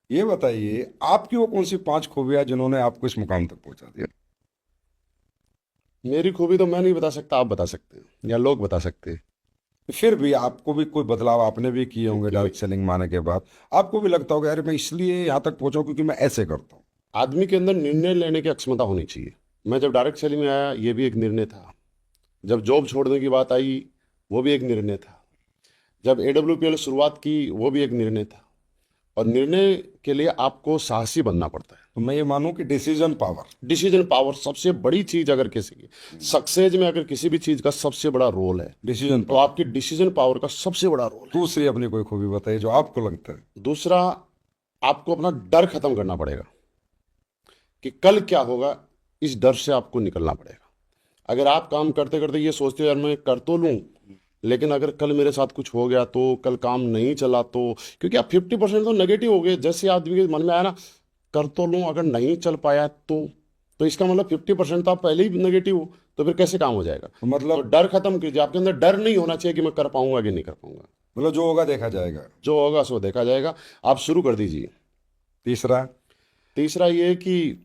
ये बताइए आपकी वो कौन सी 5 खूबियां जिन्होंने आपको इस मुकाम तक पहुंचा दिया। मेरी खूबी तो मैं नहीं बता सकता, आप बता सकते हैं या लोग बता सकते हैं। फिर भी आपको भी कोई बदलाव आपने भी किए होंगे क्योंकि डायरेक्ट सेलिंग में आने के बाद। आपको भी लगता होगा यार मैं इसलिए यहाँ तक पहुंचा हूं क्योंकि मैं ऐसे करता हूँ। आदमी के अंदर निर्णय लेने की क्षमता होनी चाहिए। मैं जब डायरेक्ट सेलिंग में आया, ये भी एक निर्णय था। जब जॉब छोड़ने की बात आई, वो भी एक निर्णय था। जब AWPL शुरुआत की, वो भी एक निर्णय था। और निर्णय के लिए आपको साहसी बनना पड़ता है। तो मैं ये मानूं कि डिसीजन पावर। डिसीजन पावर सबसे बड़ी चीज, अगर किसी की सक्सेस में, अगर किसी भी चीज का सबसे बड़ा रोल है, डिसीजन तो पावर। आपकी डिसीजन पावर का सबसे बड़ा रोल है। दूसरी अपनी कोई खूबी बताइए जो आपको लगता है। दूसरा, आपको अपना डर खत्म करना पड़ेगा कि कल क्या होगा। इस डर से आपको निकलना पड़ेगा। अगर आप काम करते करते ये सोचते हो यार मैं कर तो लूं, लेकिन अगर कल मेरे साथ कुछ हो गया तो, कल काम नहीं चला तो, क्योंकि आप 50% तो नेगेटिव हो गए। जैसे आदमी के मन में आया ना, कर तो लूं, अगर नहीं चल पाया तो इसका मतलब 50% तो आप पहले ही नेगेटिव हो। तो फिर कैसे काम हो जाएगा। तो तो मतलब डर खत्म कीजिए। आपके अंदर डर नहीं होना चाहिए कि मैं कर पाऊंगा कि नहीं कर पाऊंगा। जो होगा देखा जाएगा। जो होगा सो देखा जाएगा। आप शुरू कर दीजिए। तीसरा। तीसरा ये कि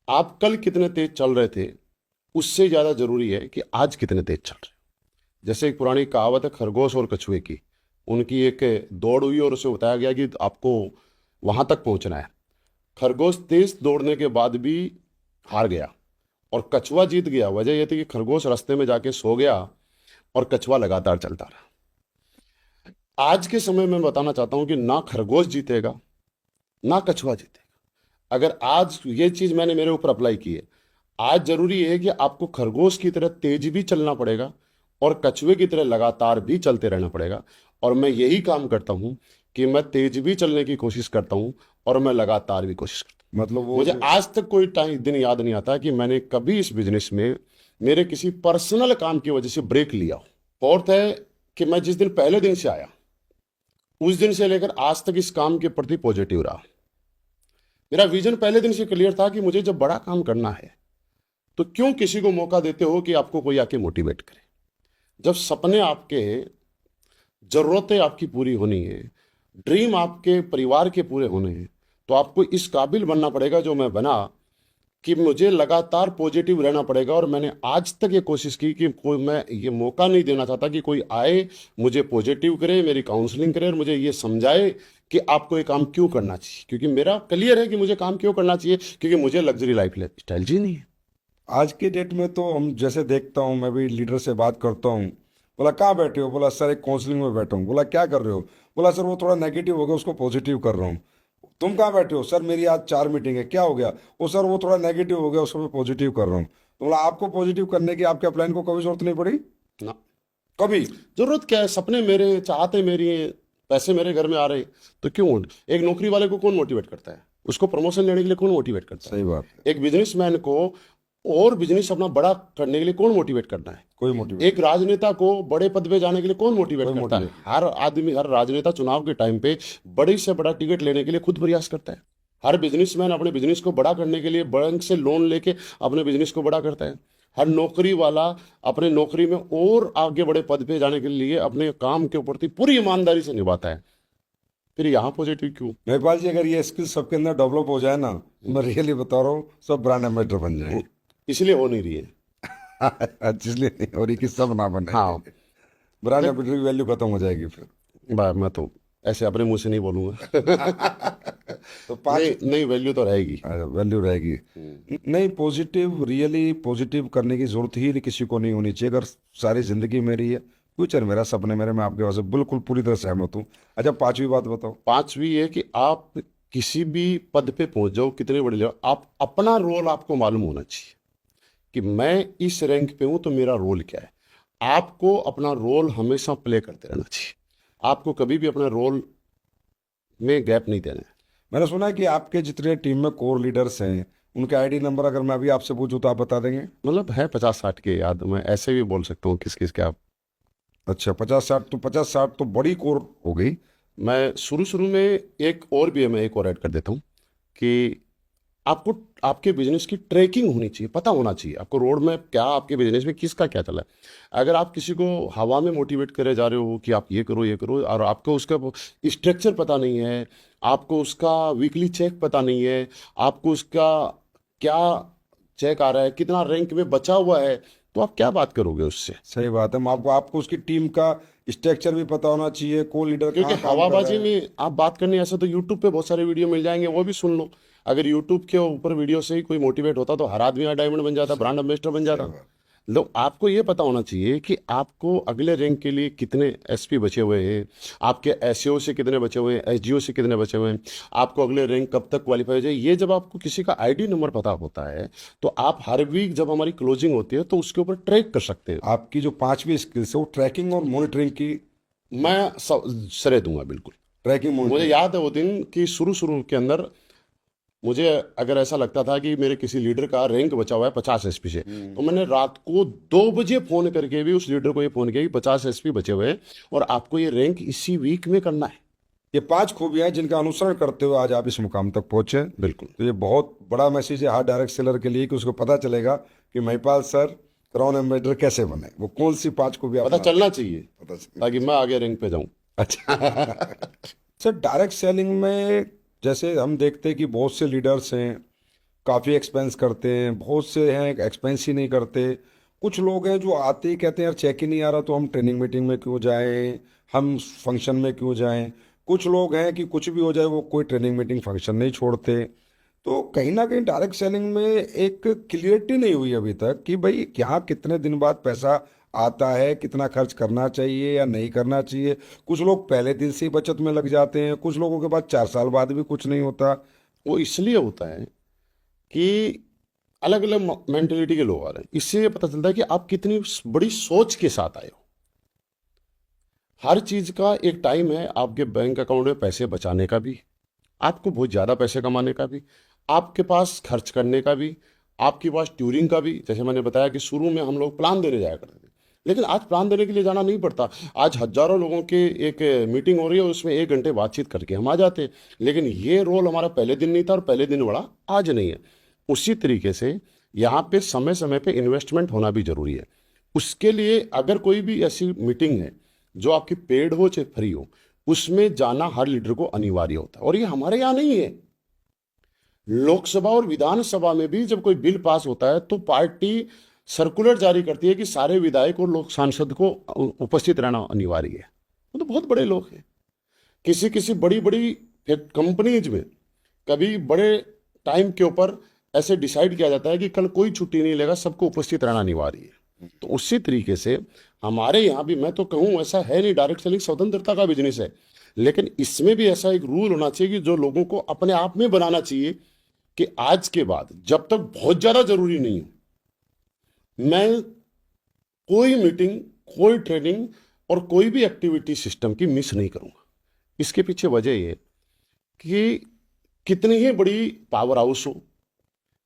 आप कल कितने तेज चल रहे थे, उससे ज्यादा जरूरी है कि आज कितने तेज चल रहे हैं। जैसे एक पुरानी कहावत है खरगोश और कछुए की। उनकी एक दौड़ हुई और उसे बताया गया कि आपको वहां तक पहुंचना है। खरगोश तेज दौड़ने के बाद भी हार गया और कछुआ जीत गया। वजह यह थी कि खरगोश रास्ते में जाके सो गया और कछुआ लगातार चलता रहा। आज के समय में बताना चाहता हूं कि ना खरगोश जीतेगा, ना कछुआ जीतेगा। अगर आज ये चीज मैंने मेरे ऊपर अप्लाई की है, आज जरूरी है कि आपको खरगोश की तरह तेज भी चलना पड़ेगा और कछुए की तरह लगातार भी चलते रहना पड़ेगा। और मैं यही काम करता हूं कि मैं तेज भी चलने की कोशिश करता हूं और मैं लगातार भी कोशिश करता हूं। मतलब वो मुझे जो आज तक कोई टाइम दिन याद नहीं आता कि मैंने कभी इस बिजनेस में मेरे किसी पर्सनल काम की वजह से ब्रेक लिया हो। फोर्थ है कि मैं जिस दिन पहले दिन से आया, उस दिन से लेकर आज तक इस काम के प्रति पॉजिटिव रहा। मेरा विजन पहले दिन से क्लियर था कि मुझे जब बड़ा काम करना है, तो क्यों किसी को मौका देते हो कि आपको कोई आके मोटिवेट करे। जब सपने आपके, जरूरतें आपकी पूरी होनी है, ड्रीम आपके परिवार के पूरे होने हैं, तो आपको इस काबिल बनना पड़ेगा जो मैं बना, कि मुझे लगातार पॉजिटिव रहना पड़ेगा। और मैंने आज तक ये कोशिश की कि कोई, मैं ये मौका नहीं देना चाहता कि कोई आए, मुझे पॉजिटिव करे, मेरी काउंसलिंग करे और मुझे ये समझाए कि आपको ये काम क्यों करना चाहिए। क्योंकि मेरा क्लियर है कि मुझे काम क्यों करना चाहिए, क्योंकि मुझे लग्जरी लाइफ स्टाइल जी नहीं है। आज के डेट में तो हम जैसे देखता हूँ मैं भी लीडर से बात करता हूँ। बोला कहाँ बैठे हो, बोला सर एक काउंसलिंग में बैठा हूँ। बोला क्या कर रहे हो, बोला सर वो थोड़ा नेगेटिव हो गया उसको पॉजिटिव कर रहा हूँ। तुम कहाँ बैठे हो, सर मेरी आज 4 मीटिंग है, क्या हो गया, वो सर वो थोड़ा नेगेटिव हो गया उसको मैं पॉजिटिव कर रहा हूँ। तो बोला आपको पॉजिटिव करने की आपके अपलाइन को कभी जरूरत नहीं पड़ी ना, कभी। जरूरत क्या है। सपने मेरे, चाहते मेरी हैं, पैसे मेरे घर में आ रहे, तो क्यों। एक नौकरी वाले को कौन मोटिवेट करता है, उसको प्रमोशन लेने के लिए कौन मोटिवेट करता सही बात है। है। एक बिजनेसमैन को और बिजनेस अपना बड़ा करने के लिए कौन मोटिवेट करना है। कोई मोटिवेट एक नहीं। राजनेता को बड़े पद पे जाने के लिए कौन मोटिवेट कोई करता है। मोटिवेट नहीं। हर आदमी, हर राजनेता चुनाव के टाइम पे बड़ी से बड़ा टिकट लेने के लिए खुद प्रयास करता है। हर बिजनेसमैन अपने बिजनेस को बड़ा करने के लिए बैंक से लोन लेके अपने बिजनेस को बड़ा करता है। हर नौकरी वाला अपने नौकरी में और आगे बड़े पद पे जाने के लिए अपने काम के प्रति पूरी ईमानदारी से निभाता है। फिर यहाँ पॉजिटिव क्यों। महिपाल जी अगर ये स्किल सबके अंदर डेवलप हो जाए ना तो मैं रियली बता रहा हूँ सब ब्रांड एम्बेसडर बन जाएंगे। इसलिए हो नहीं रही है। इसलिए नहीं हो रही कि सब ना बने। हाँ। ब्रांड देख, एम्बेसडर की वैल्यू खत्म हो जाएगी फिर। मैं तो ऐसे अपने मुंह से नहीं बोलूंगा। तो 5। नहीं नहीं, वैल्यू तो रहेगी। वैल्यू रहेगी। हम्म। नहीं पॉजिटिव रियली पॉजिटिव करने की जरूरत ही किसी को नहीं होनी चाहिए। अगर सारी जिंदगी मेरी है, फ्यूचर मेरा, सपने मेरे, मैं आपके पास बिल्कुल पूरी तरह सहमत हूँ। अच्छा 5वीं बात बताओ। पांचवी है कि आप किसी भी पद पे पहुंच जाओ, कितने बड़े लेवल, आप अपना रोल आपको मालूम होना चाहिए कि मैं इस रैंक पे हूं तो मेरा रोल क्या है। आपको अपना रोल हमेशा प्ले करते रहना चाहिए। आपको कभी भी अपने रोल में गैप नहीं देना है। मैंने सुना है कि आपके जितने टीम में कोर लीडर्स हैं उनके आईडी नंबर अगर मैं अभी आपसे पूछूं तो आप बता देंगे। मतलब है 50-60 के याद, मैं ऐसे भी बोल सकता हूँ किस किस के आप। अच्छा 50-60, तो 50-60 तो बड़ी कोर हो गई। मैं शुरू शुरू में एक और भी है, मैं एक और ऐड कर देता हूँ कि आपको आपके बिजनेस की ट्रैकिंग होनी चाहिए, पता होना चाहिए आपको रोड में क्या आपके बिजनेस में किसका क्या चला है। अगर आप किसी को हवा में मोटिवेट करे जा रहे हो कि आप ये करो और आपको उसका स्ट्रक्चर पता नहीं है, आपको उसका वीकली चेक पता नहीं है, आपको उसका क्या चेक आ रहा है, कितना रैंक में बचा हुआ है, तो आप क्या बात करोगे उससे। सही बात है। आपको आपको उसकी टीम का स्ट्रक्चर भी पता होना चाहिए, को लीडर क्योंकि कहाँ काम कर रहा हवाबाजी है। में आप बात करनी है ऐसा तो यूट्यूब पे बहुत सारे वीडियो मिल जाएंगे, वो भी सुन लो। अगर यूट्यूब के ऊपर वीडियो से ही कोई मोटिवेट होता तो हर आदमी डायमंड बन जाता, ब्रांड एम्बेसडर बन सही जाता। बात। लो आपको ये पता होना चाहिए कि आपको अगले रैंक के लिए कितने एसपी बचे हुए हैं, आपके एसईओ से कितने बचे हुए हैं, एसजीओ से कितने बचे हुए हैं, आपको अगले रैंक कब तक क्वालिफाई हो जाए। ये जब आपको किसी का आईडी नंबर पता होता है तो आप हर वीक जब हमारी क्लोजिंग होती है तो उसके ऊपर ट्रैक कर सकते हो। आपकी जो पांचवी स्किल्स है वो ट्रैकिंग और मॉनिटरिंग की। मैं श्रेय दूंगा बिल्कुल। ट्रैकिंग मुझे मॉनिटरिंग। याद है वो दिन कि शुरू शुरू के अंदर मुझे अगर ऐसा लगता था कि मेरे किसी लीडर का रैंक बचा हुआ है 50 एसपी से, तो मैंने रात को 2 बजे फोन करके भी उस लीडर को ये फोन किया कि 50 एसपी बचे हुए हैं और आपको ये रैंक इसी वीक में करना है। ये पांच खूबियां हैं जिनका अनुसरण करते हुए आज आप इस मुकाम तक पहुंचे। बिल्कुल। तो ये बहुत बड़ा मैसेज है हर डायरेक्ट सेलर के लिए कि उसको पता चलेगा कि महिपाल सर क्राउन एम्बेसडर कैसे बने, वो कौन सी पांच खूबियां पता अपनाते चलना चाहिए हैं। पता चले। ताकि मैं आगे रैंक पे जाऊं। अच्छा। सर डायरेक्ट सेलिंग में जैसे हम देखते हैं कि बहुत से लीडर्स हैं काफ़ी एक्सपेंस करते हैं, बहुत से हैं एक्सपेंस ही नहीं करते। कुछ लोग हैं जो आते ही कहते हैं यार चेक ही नहीं आ रहा तो हम ट्रेनिंग मीटिंग में क्यों जाएं, हम फंक्शन में क्यों जाएं। कुछ लोग हैं कि कुछ भी हो जाए वो कोई ट्रेनिंग मीटिंग फंक्शन नहीं छोड़ते। तो कहीं ना कहीं डायरेक्ट सेलिंग में एक क्लियरिटी नहीं हुई अभी तक कि भाई यहाँ कितने दिन बाद पैसा आता है, कितना खर्च करना चाहिए या नहीं करना चाहिए। कुछ लोग पहले दिन से ही बचत में लग जाते हैं, कुछ लोगों के बाद 4 साल बाद भी कुछ नहीं होता। वो इसलिए होता है कि अलग अलग मेंटेलिटी के लोग आ रहे हैं। इससे ये पता चलता है कि आप कितनी बड़ी सोच के साथ आए हो। हर चीज का एक टाइम है, आपके बैंक अकाउंट में पैसे बचाने का भी, आपको बहुत ज़्यादा पैसे कमाने का भी, आपके पास खर्च करने का भी, आपके पास ट्यूरिंग का भी। जैसे मैंने बताया कि शुरू में हम लोग प्लान देने जाया करते थे, लेकिन आज प्लान देने के लिए जाना नहीं पड़ता। आज हजारों लोगों के एक मीटिंग हो रही है, उसमें 1 घंटे बातचीत करके हम आ जाते हैं। लेकिन ये रोल हमारा पहले दिन नहीं था और पहले दिन बड़ा आज नहीं है। उसी तरीके से यहाँ पे समय समय पे इन्वेस्टमेंट होना भी जरूरी है। उसके लिए अगर कोई भी ऐसी मीटिंग है जो आपकी पेड हो चाहे फ्री हो, उसमें जाना हर लीडर को अनिवार्य होता है। और ये हमारे यहाँ नहीं है, लोकसभा और विधानसभा में भी जब कोई बिल पास होता है तो पार्टी सर्कुलर जारी करती है कि सारे विधायक और लोक सांसद को उपस्थित रहना अनिवार्य है। वो तो बहुत बड़े लोग हैं। किसी किसी बड़ी बड़ी कंपनीज में कभी बड़े टाइम के ऊपर ऐसे डिसाइड किया जाता है कि कल कोई छुट्टी नहीं लेगा, सबको उपस्थित रहना अनिवार्य है। तो उसी तरीके से हमारे यहाँ भी, मैं तो कहूँ ऐसा है नहीं, डायरेक्ट सेलिंग स्वतंत्रता का बिजनेस है, लेकिन इसमें भी ऐसा एक रूल होना चाहिए कि जो लोगों को अपने आप में बनाना चाहिए कि आज के बाद जब तक बहुत ज्यादा जरूरी नहीं हो, मैं कोई मीटिंग, कोई ट्रेनिंग और कोई भी एक्टिविटी सिस्टम की मिस नहीं करूंगा। इसके पीछे वजह ये कि कितनी ही बड़ी पावर हाउस हो,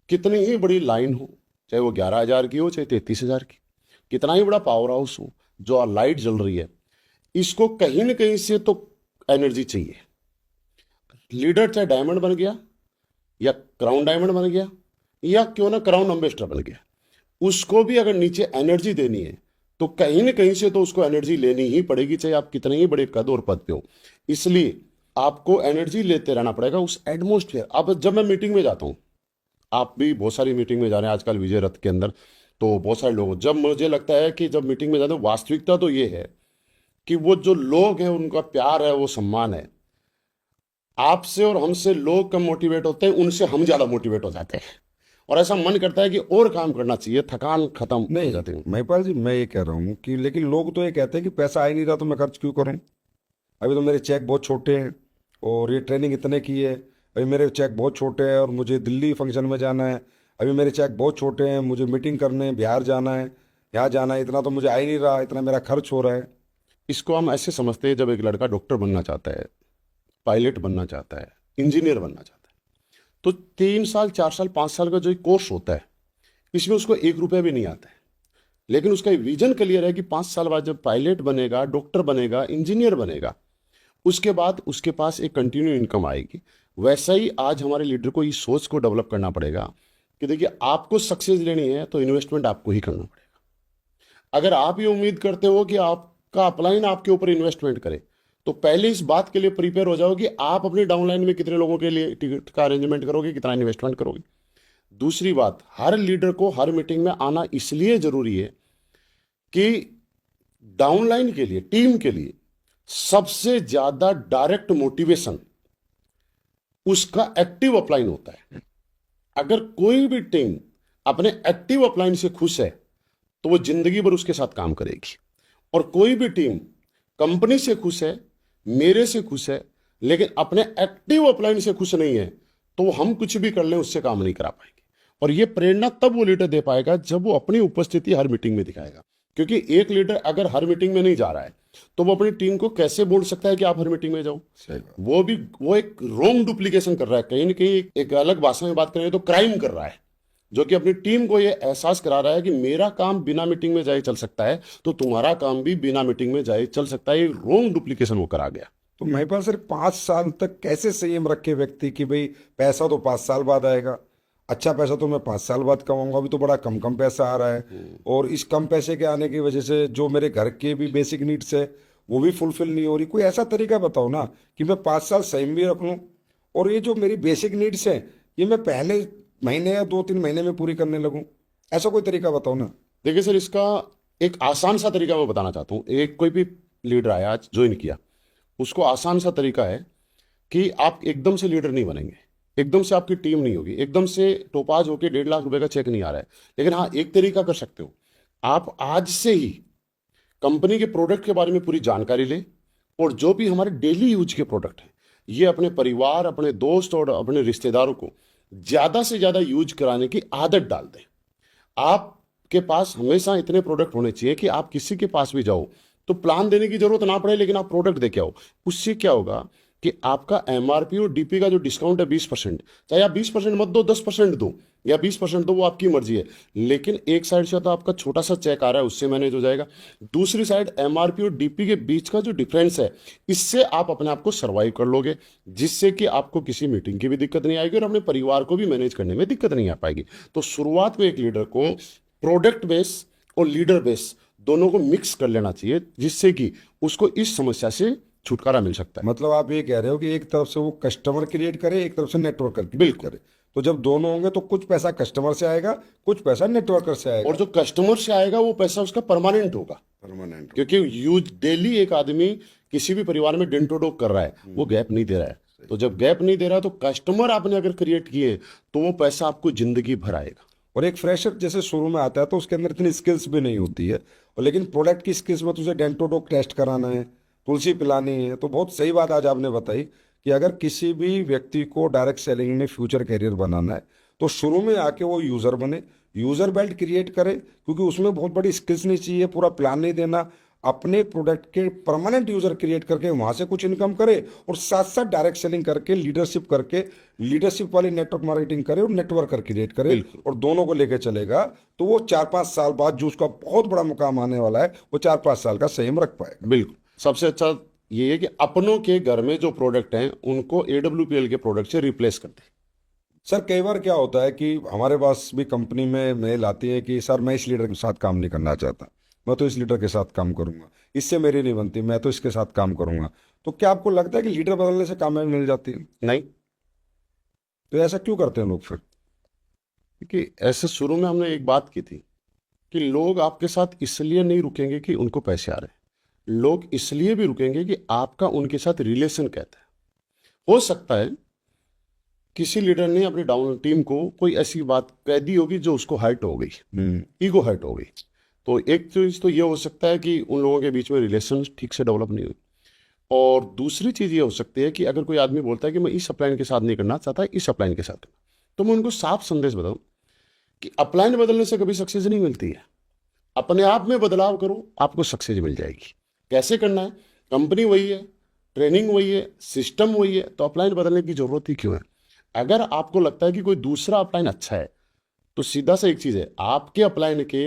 कितनी ही बड़ी लाइन हो, चाहे वो 11,000 की हो चाहे 33,000 की, कितना ही बड़ा पावर हाउस हो, जो लाइट जल रही है, इसको कहीं ना कहीं से तो एनर्जी चाहिए। लीडर चाहे डायमंड बन गया या क्राउन डायमंड बन गया या क्यों ना क्राउन एम्बेसडर बन गया, उसको भी अगर नीचे एनर्जी देनी है तो कहीं ना कहीं से तो उसको एनर्जी लेनी ही पड़ेगी, चाहे आप कितने ही बड़े कद और पद पे हो। इसलिए आपको एनर्जी लेते रहना पड़ेगा उस एटमोस्फेयर। अब जब मैं मीटिंग में जाता हूँ, आप भी बहुत सारी मीटिंग में जा रहे हैं आजकल विजय रथ के अंदर, तो बहुत सारे लोग, जब मुझे लगता है कि जब मीटिंग में जाते हैं, वास्तविकता तो ये है कि वो जो लोग हैं उनका प्यार है, वो सम्मान है। आपसे और हमसे लोग कम मोटिवेट होते हैं, उनसे हम ज्यादा मोटिवेट हो जाते हैं और ऐसा मन करता है कि और काम करना चाहिए, थकान खत्म हो नहीं जाती है। महिपाल जी, मैं ये कह रहा हूँ कि लेकिन लोग तो ये कहते हैं कि पैसा आ ही नहीं रहा तो मैं खर्च क्यों करूँ। अभी तो मेरे चेक बहुत छोटे हैं और ये ट्रेनिंग इतने की है। अभी मेरे चेक बहुत छोटे हैं और मुझे दिल्ली फंक्शन में जाना है। अभी मेरे चेक बहुत छोटे हैं, मुझे मीटिंग करने बिहार जाना है, यहाँ जाना है, इतना तो मुझे आ ही नहीं रहा, इतना मेरा खर्च हो रहा है। इसको हम ऐसे समझते हैं, जब एक लड़का डॉक्टर बनना चाहता है, पायलट बनना चाहता है, इंजीनियर बनना चाहता है, तो 3 साल 4 साल 5 साल का जो कोर्स होता है, इसमें उसको 1 रुपया भी नहीं आता है। लेकिन उसका विजन क्लियर है कि 5 साल बाद जब पायलट बनेगा, डॉक्टर बनेगा, इंजीनियर बनेगा, उसके बाद उसके पास एक कंटिन्यू इनकम आएगी। वैसा ही आज हमारे लीडर को इस सोच को डेवलप करना पड़ेगा कि देखिए, आपको सक्सेस लेनी है तो इन्वेस्टमेंट आपको ही करना पड़ेगा। अगर आप ये उम्मीद करते हो कि आपका अपलाइन आपके ऊपर इन्वेस्टमेंट करे, तो पहले इस बात के लिए प्रिपेयर हो जाओ कि आप अपने डाउनलाइन में कितने लोगों के लिए टिकट का अरेंजमेंट करोगे, कितना इन्वेस्टमेंट करोगे। दूसरी बात, हर लीडर को हर मीटिंग में आना इसलिए जरूरी है कि डाउनलाइन के लिए, टीम के लिए सबसे ज्यादा डायरेक्ट मोटिवेशन उसका एक्टिव अपलाइन होता है। अगर कोई भी टीम अपने एक्टिव अपलाइन से खुश है तो वो जिंदगी भर उसके साथ काम करेगी। और कोई भी टीम कंपनी से खुश है, मेरे से खुश है, लेकिन अपने एक्टिव अपलाइन से खुश नहीं है, तो हम कुछ भी कर लें उससे काम नहीं करा पाएंगे। और ये प्रेरणा तब वो लीडर दे पाएगा जब वो अपनी उपस्थिति हर मीटिंग में दिखाएगा। क्योंकि एक लीडर अगर हर मीटिंग में नहीं जा रहा है तो वो अपनी टीम को कैसे बोल सकता है कि आप हर मीटिंग में जाओ। वो एक रोंग डुप्लीकेशन कर रहा है, कहीं ना कहीं एक अलग भाषा में बात करें तो क्राइम कर रहा है, जो कि अपनी टीम को ये एहसास करा रहा है कि मेरा काम बिना मीटिंग में जाए चल सकता है, तो तुम्हारा काम भी बिना मीटिंग में जाए चल सकता है। ये रोंग डुप्लीकेशन वो करा गया। तो महिपाल सर, 5 साल तक कैसे संयम रखे व्यक्ति कि भाई पैसा तो 5 साल बाद आएगा, अच्छा पैसा तो मैं 5 साल बाद कमाऊंगा, अभी तो बड़ा कम कम पैसा आ रहा है, और इस कम पैसे के आने की वजह से जो मेरे घर के भी बेसिक नीड्स है वो भी फुलफिल नहीं हो रही। कोई ऐसा तरीका बताओ ना कि मैं 5 साल संयम भी रख लूं, और ये जो मेरी बेसिक नीड्स है ये मैं पहले महीने या 2-3 महीने में पूरी करने लगूं। ऐसा कोई तरीका बताओ ना। देखिए सर, इसका एक आसान सा तरीका मैं बताना चाहता हूँ। एक कोई भी लीडर आया, आज ज्वाइन किया, उसको आसान सा तरीका है कि आप एकदम से लीडर नहीं बनेंगे, एकदम से आपकी टीम नहीं होगी, एकदम से टोपाज होकर 1.5 लाख रुपए का चेक नहीं आ रहा है। लेकिन हाँ, एक तरीका कर सकते हो, आप आज से ही कंपनी के प्रोडक्ट के बारे में पूरी जानकारी लें, और जो भी हमारे डेली यूज के प्रोडक्ट हैं ये अपने परिवार, अपने दोस्त और अपने रिश्तेदारों को ज्यादा से ज्यादा यूज कराने की आदत डाल दें। आपके पास हमेशा इतने प्रोडक्ट होने चाहिए कि आप किसी के पास भी जाओ तो प्लान देने की जरूरत ना पड़े, लेकिन आप प्रोडक्ट देके आओ। उससे क्या होगा कि आपका एमआरपी और डीपी का जो डिस्काउंट है 20%, चाहे आप 20% मत दो, 10% दो या 20% दो, वो आपकी मर्जी है, लेकिन एक साइड से तो आपका छोटा सा चेक आ रहा है, उससे मैनेज हो जाएगा। दूसरी साइड एमआरपी और डीपी के बीच का जो डिफरेंस है, इससे आप अपने आप को सर्वाइव कर लोगे, जिससे कि आपको किसी मीटिंग की भी दिक्कत नहीं आएगी और अपने परिवार को भी मैनेज करने में दिक्कत नहीं आ पाएगी। तो शुरुआत में एक लीडर को प्रोडक्ट बेस और लीडर बेस दोनों को मिक्स कर लेना चाहिए, जिससे कि उसको इस समस्या से छुटकारा मिल सकता है। मतलब आप ये कह रहे हो कि एक तरफ से वो कस्टमर क्रिएट करे, एक तरफ से नेटवर्कर क्रिएट बिल्कुल। करे, तो जब दोनों होंगे तो कुछ पैसा कस्टमर से आएगा, कुछ पैसा नेटवर्कर से आएगा। और जो कस्टमर से आएगा वो पैसा उसका परमानेंट होगा, परमानेंट। क्योंकि यूज डेली एक आदमी किसी भी परिवार में डेंटोडोक कर रहा है, वो गैप नहीं दे रहा है। तो जब गैप नहीं दे रहा, तो कस्टमर आपने अगर क्रिएट किए तो वो पैसा आपको जिंदगी भर आएगा। और एक फ्रेशर जैसे शुरू में आता है तो उसके अंदर इतनी स्किल्स भी नहीं होती है, और लेकिन प्रोडक्ट की स्किल्स में तुझे डेंटोडोक टेस्ट कराना है, तुलसी पिलानी है। तो बहुत सही बात आज आपने बताई कि अगर किसी भी व्यक्ति को डायरेक्ट सेलिंग में फ्यूचर कैरियर बनाना है तो शुरू में आके वो यूज़र बने, यूज़र बेल्ट क्रिएट करे, क्योंकि उसमें बहुत बड़ी स्किल्स नहीं चाहिए, पूरा प्लान नहीं देना, अपने प्रोडक्ट के परमानेंट यूज़र क्रिएट करके वहाँ से कुछ इनकम करे, और साथ साथ डायरेक्ट सेलिंग करके, लीडरशिप करके, लीडरशिप वाली नेटवर्क मार्केटिंग करे और नेटवर्कर क्रिएट करे, और दोनों को लेके चलेगा तो वो 4-5 साल बाद जो उसका बहुत बड़ा मुकाम आने वाला है वो 4-5 साल का संयम रख पाएगा। बिल्कुल। सबसे अच्छा ये है कि अपनों के घर में जो प्रोडक्ट हैं उनको AWPL के प्रोडक्ट से रिप्लेस कर दें। सर, कई बार क्या होता है कि हमारे पास भी कंपनी में मेल आती है कि सर मैं इस लीडर के साथ काम नहीं करना चाहता, मैं तो इस लीडर के साथ काम करूंगा, इससे मेरी नहीं बनती, मैं तो इसके साथ काम करूंगा। तो क्या आपको लगता है कि लीडर बदलने से कामयाबी मिल जाती है? नहीं। तो ऐसा क्यों करते हैं लोग फिर? क्योंकि ऐसे शुरू में हमने एक बात की थी कि लोग आपके साथ इसलिए नहीं रुकेंगे कि उनको पैसे आ रहे हैं, लोग इसलिए भी रुकेंगे कि आपका उनके साथ रिलेशन कहता है। हो सकता है किसी लीडर ने अपनी डाउन टीम को कोई ऐसी बात कह दी होगी जो उसको हर्ट हो गई, ईगो हर्ट हो गई। तो एक चीज तो ये हो सकता है कि उन लोगों के बीच में रिलेशन ठीक से डेवलप नहीं हुई, और दूसरी चीज ये हो सकती है कि अगर कोई आदमी बोलता है कि मैं इस अपलाइन के साथ नहीं करना चाहता, इस अपलाइन के साथ करना, तो मैं उनको साफ संदेश बताऊं कि अपलाइन बदलने से कभी सक्सेस नहीं मिलती है। अपने आप में बदलाव करो, आपको सक्सेस मिल जाएगी। कैसे करना है? कंपनी वही है, ट्रेनिंग वही है, सिस्टम वही है, तो अपलाइन बदलने की जरूरत ही क्यों है? अगर आपको लगता है कि कोई दूसरा अपलाइन अच्छा है, तो सीधा सा एक चीज है, आपके अपलाइन के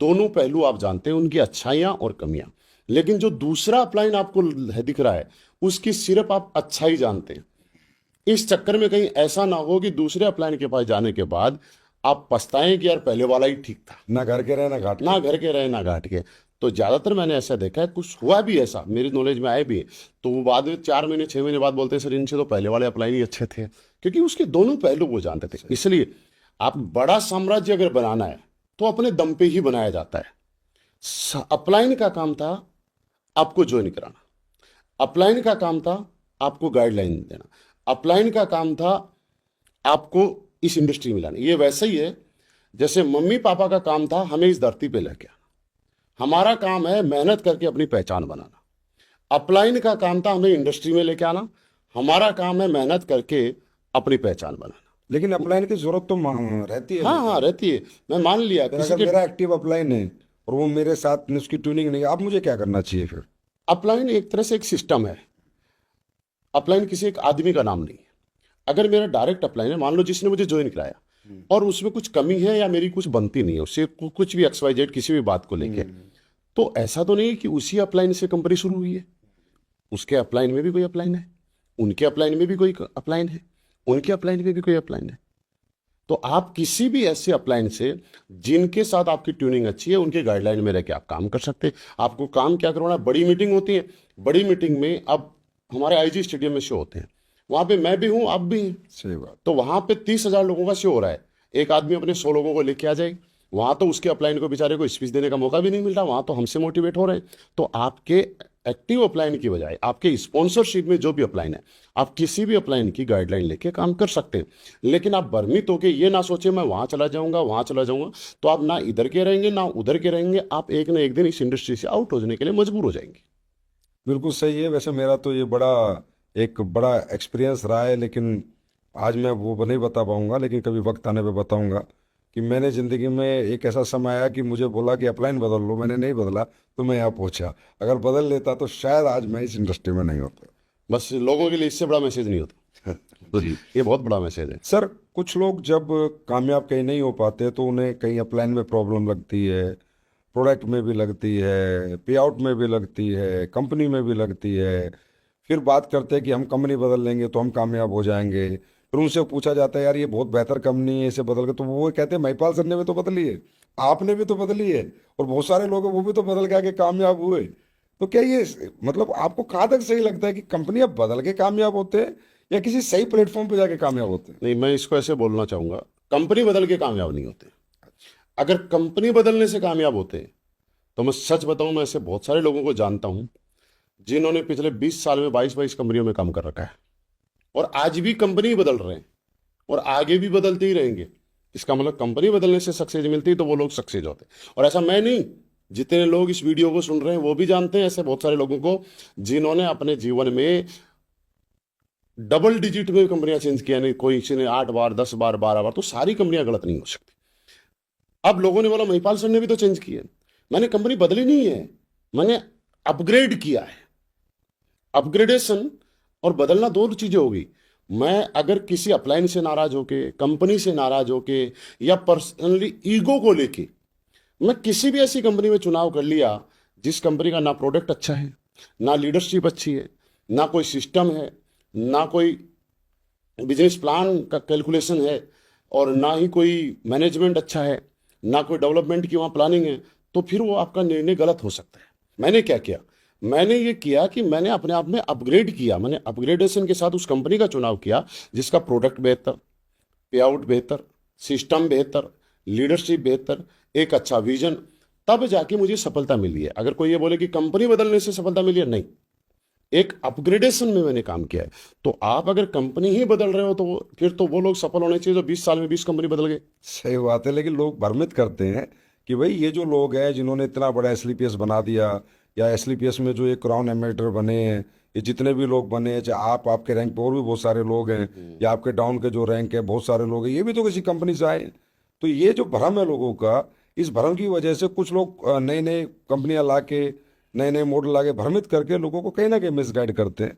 दोनों पहलू आप जानते हैं, उनकी अच्छाइयां और कमियां। लेकिन जो दूसरा अपलाइन आपको दिख रहा है उसकी सिर्फ आप अच्छा ही जानते हैं। इस चक्कर में कहीं ऐसा ना हो कि दूसरे अपलाइन के पास जाने के बाद आप पछताएं कि यार पहले वाला ही ठीक था। ना घर के रहे ना घाट ना के। घर के रहे ना घाट के। तो ज्यादातर मैंने ऐसा देखा है, कुछ हुआ भी ऐसा मेरी नॉलेज में आए भी है, तो वो बाद में 4 महीने 6 महीने बाद बोलते हैं सर इनसे तो पहले वाले अपलाइन ही अच्छे थे, क्योंकि उसके दोनों पहलू वो जानते थे। इसलिए आप बड़ा साम्राज्य अगर बनाना है तो अपने दम पे ही बनाया जाता है। अपलाइन का काम था आपको ज्वाइन कराना, अपलाइन का काम था आपको गाइडलाइन देना, अपलाइन का काम था आपको इस इंडस्ट्री में लाना। ये वैसे ही है जैसे मम्मी पापा का काम था हमें इस धरती पे लेके आना, हमारा काम है मेहनत करके अपनी पहचान बनाना। अपलाइन का काम था हमें इंडस्ट्री में लेके आना, हमारा काम है मेहनत करके अपनी पहचान बनाना। लेकिन अपलाइन की जरूरत तो रहती है हाँ मुझे। हाँ रहती है। मैं मान लिया फिर किसी अगर के मेरा एक्टिव अपलाइन है और वो मेरे साथ उसकी ट्यूनिंग नहीं है, आप मुझे क्या करना चाहिए फिर? अपलाइन एक तरह से एक सिस्टम है। अपलाइन किसी एक आदमी का नाम नहीं है। अगर मेरा डायरेक्ट अपलाइन है, मान लो जिसने मुझे ज्वाइन कराया और उसमें कुछ कमी है या मेरी कुछ बनती नहीं है उससे, कुछ भी XYZ किसी भी बात को लेके, तो ऐसा तो नहीं है कि उसी अपलाइन से कंपनी शुरू हुई है। उसके अपलाइन में भी कोई अपलाइन है, उनके अपलाइन में भी कोई अपलाइन है, उनके अपलाइन में भी कोई अपलाइन है। तो आप किसी भी ऐसे अपलाइन से जिनके साथ आपकी ट्यूनिंग अच्छी है उनके गाइडलाइन में रह के आप काम कर सकते हैं। आपको काम क्या करवाना है, बड़ी मीटिंग होती है, बड़ी मीटिंग में अब हमारे IG स्टेडियम में शो होते हैं, वहां पे मैं भी हूं आप भी हैं, सही बात। तो वहां पे 30,000 लोगों का शो हो रहा है, एक आदमी अपने 100 लोगों को लेके आ जाए, वहां तो उसके अपलाइन को बेचारे को स्पीच देने का मौका भी नहीं मिल रहा, वहां तो हमसे मोटिवेट हो रहे हैं। तो आपके एक्टिव अपलाइन की बजाय आपके स्पॉन्सरशिप में जो भी अपलाइन है, आप किसी भी अपलाइन की गाइडलाइन लेके काम कर सकते हैं। लेकिन आप भ्रमित होकर ये ना सोचे मैं वहां चला जाऊंगा वहां चला जाऊंगा, तो आप ना इधर के रहेंगे ना उधर के रहेंगे, आप एक ना एक दिन इस इंडस्ट्री से आउट होने के लिए मजबूर हो जाएंगे। बिल्कुल सही है। वैसे मेरा तो ये एक बड़ा एक्सपीरियंस रहा है, लेकिन आज मैं वो नहीं बता पाऊंगा, लेकिन कभी वक्त आने पे बताऊंगा कि मैंने ज़िंदगी में एक ऐसा समय आया कि मुझे बोला कि अपलाइन बदल लो, मैंने नहीं बदला तो मैं यहाँ पहुंचा। अगर बदल लेता तो शायद आज मैं इस इंडस्ट्री में नहीं होता। बस लोगों के लिए इससे बड़ा मैसेज नहीं होता। तो ये बहुत बड़ा मैसेज है। सर, कुछ लोग जब कामयाब कहीं नहीं हो पाते तो उन्हें कहीं अपलाइन में प्रॉब्लम लगती है, प्रोडक्ट में भी लगती है, पे आउट में भी लगती है, कंपनी में भी लगती है। फिर बात करते हैं कि हम कंपनी बदल लेंगे तो हम कामयाब हो जाएंगे। फिर उनसे पूछा जाता है यार ये बहुत बेहतर कंपनी है, इसे बदल के, तो वो कहते हैं महिपाल सर ने भी तो बदली है, आपने भी तो बदली है, और बहुत सारे लोग हैं वो भी तो बदल के आके कामयाब हुए। तो क्या ये मतलब आपको कहाँ तक सही लगता है कि कंपनियां बदल के कामयाब होते हैं या किसी सही प्लेटफॉर्म पे जाके कामयाब होते हैं? नहीं, मैं इसको ऐसे बोलना चाहूंगा, कंपनी बदल के कामयाब नहीं होते। अगर कंपनी बदलने से कामयाब होते तो मैं सच बताऊं, मैं ऐसे बहुत सारे लोगों को जानता हूं जिन्होंने पिछले 20 साल में 22-22 कंपनियों में काम कर रखा है और आज भी कंपनी ही बदल रहे हैं और आगे भी बदलते ही रहेंगे। इसका मतलब कंपनी बदलने से सक्सेस मिलती है तो वो लोग सक्सेस होते हैं। और ऐसा मैं नहीं, जितने लोग इस वीडियो को सुन रहे हैं वो भी जानते हैं ऐसे बहुत सारे लोगों को जिन्होंने अपने जीवन में डबल डिजिट में कंपनियां चेंज किया, नहीं कोई किसी ने 8 बार 10 बार 12 बार, तो सारी कंपनियां गलत नहीं हो सकती। अब लोगों ने बोला महिपाल सर ने भी तो चेंज किया, मैंने कंपनी बदली नहीं है, मैंने अपग्रेड किया है। अपग्रेडेशन और बदलना दो चीजें होगी। मैं अगर किसी अपलाइन से नाराज होके, कंपनी से नाराज होके या पर्सनली ईगो को लेके मैं किसी भी ऐसी कंपनी में चुनाव कर लिया जिस कंपनी का ना प्रोडक्ट अच्छा है, ना लीडरशिप अच्छी है, ना कोई सिस्टम है, ना कोई बिजनेस प्लान का कैलकुलेशन है, और ना ही कोई मैनेजमेंट अच्छा है, ना कोई डेवलपमेंट की वहाँ प्लानिंग है, तो फिर वो आपका निर्णय गलत हो सकता है। मैंने क्या किया, मैंने ये किया कि मैंने अपने आप में अपग्रेड किया, मैंने अपग्रेडेशन के साथ उस कंपनी का चुनाव किया जिसका प्रोडक्ट बेहतर, पे आउट बेहतर, सिस्टम बेहतर, लीडरशिप बेहतर, एक अच्छा विजन, तब जाके मुझे सफलता मिली है। अगर कोई ये बोले कि कंपनी बदलने से सफलता मिली है, नहीं, एक अपग्रेडेशन में मैंने काम किया है। तो आप अगर कंपनी ही बदल रहे हो तो फिर तो वो लोग सफल होने चाहिए जो 20 साल में 20 कंपनी बदल गए। सही बात है, लेकिन लोग भ्रमित करते हैं कि भाई ये जो लोग हैं जिन्होंने इतना बड़ा एसलीपीएस बना दिया, या एसलीपीएस में जो एक क्राउन एम्बेसडर बने हैं, ये जितने भी लोग बने हैं, चाहे आप, आपके रैंक पे और भी बहुत सारे लोग हैं, या आपके डाउन के जो रैंक है बहुत सारे लोग हैं, ये भी तो किसी कंपनी से आए। तो ये जो भ्रम है लोगों का, इस भ्रम की वजह से कुछ लोग नई नई कंपनियां ला के, नए नए मॉडल ला के भ्रमित करके लोगों को कहीं ना कहीं मिसगाइड करते हैं।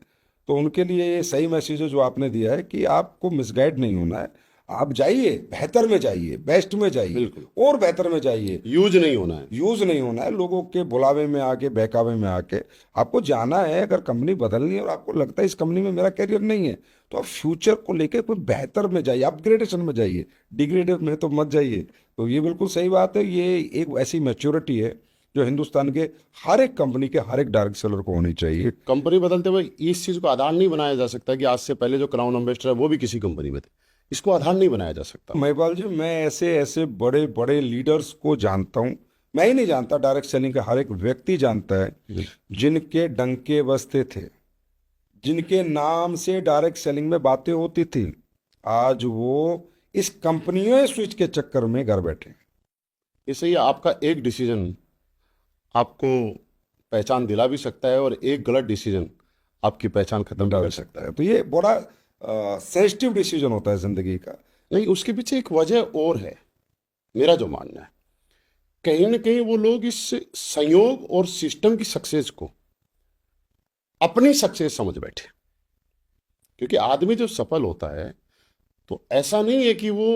तो उनके लिए ये सही मैसेज है जो आपने दिया है कि आपको मिसगाइड नहीं होना है, आप जाइए, बेहतर में जाइए, बेस्ट में जाइए, बिल्कुल। और बेहतर में जाइए। यूज नहीं होना है। यूज नहीं होना है लोगों के बुलावे में आके, बहकावे में आके। आपको जाना है, अगर कंपनी बदलनी है और आपको लगता है इस कंपनी में मेरा करियर नहीं है, तो आप फ्यूचर को लेके कोई बेहतर में जाइए, अपग्रेडेशन में जाइए, डिग्रेडेड में तो मत जाइए। तो ये बिल्कुल सही बात है। ये एक ऐसी मैच्योरिटी है जो हिंदुस्तान के हर एक कंपनी के हर एक डायरेक्ट सेलर को होनी चाहिए। कंपनी बदलते हुए इस चीज को आधार नहीं बनाया जा सकता कि आज से पहले जो क्राउन एम्बेसडर है वो भी किसी कंपनी में थे। इसको आधार नहीं बनाया जा सकता। महिपाल जी, मैं ऐसे ऐसे बड़े बड़े लीडर्स को जानता हूं, मैं ही नहीं जानता, डायरेक्ट सेलिंग का हर एक व्यक्ति जानता है, जिनके डंके बजते थे, जिनके नाम से डायरेक्ट सेलिंग में बातें होती थी, आज वो इस कंपनियों स्विच के चक्कर में घर बैठे हैं। इससे ही आपका एक डिसीजन आपको पहचान दिला भी सकता है और एक गलत डिसीजन आपकी पहचान खत्म भी डाल कर सकता सकता है। तो ये बड़ा सेंसिटिव डिसीजन होता है जिंदगी का। है। नहीं, उसके पीछे एक वजह और है, मेरा जो मानना है। कहीं ना कहीं वो लोग इस संयोग और सिस्टम की सक्सेस को अपनी सक्सेस समझ बैठे। क्योंकि आदमी जब सफल होता है तो ऐसा नहीं है कि वो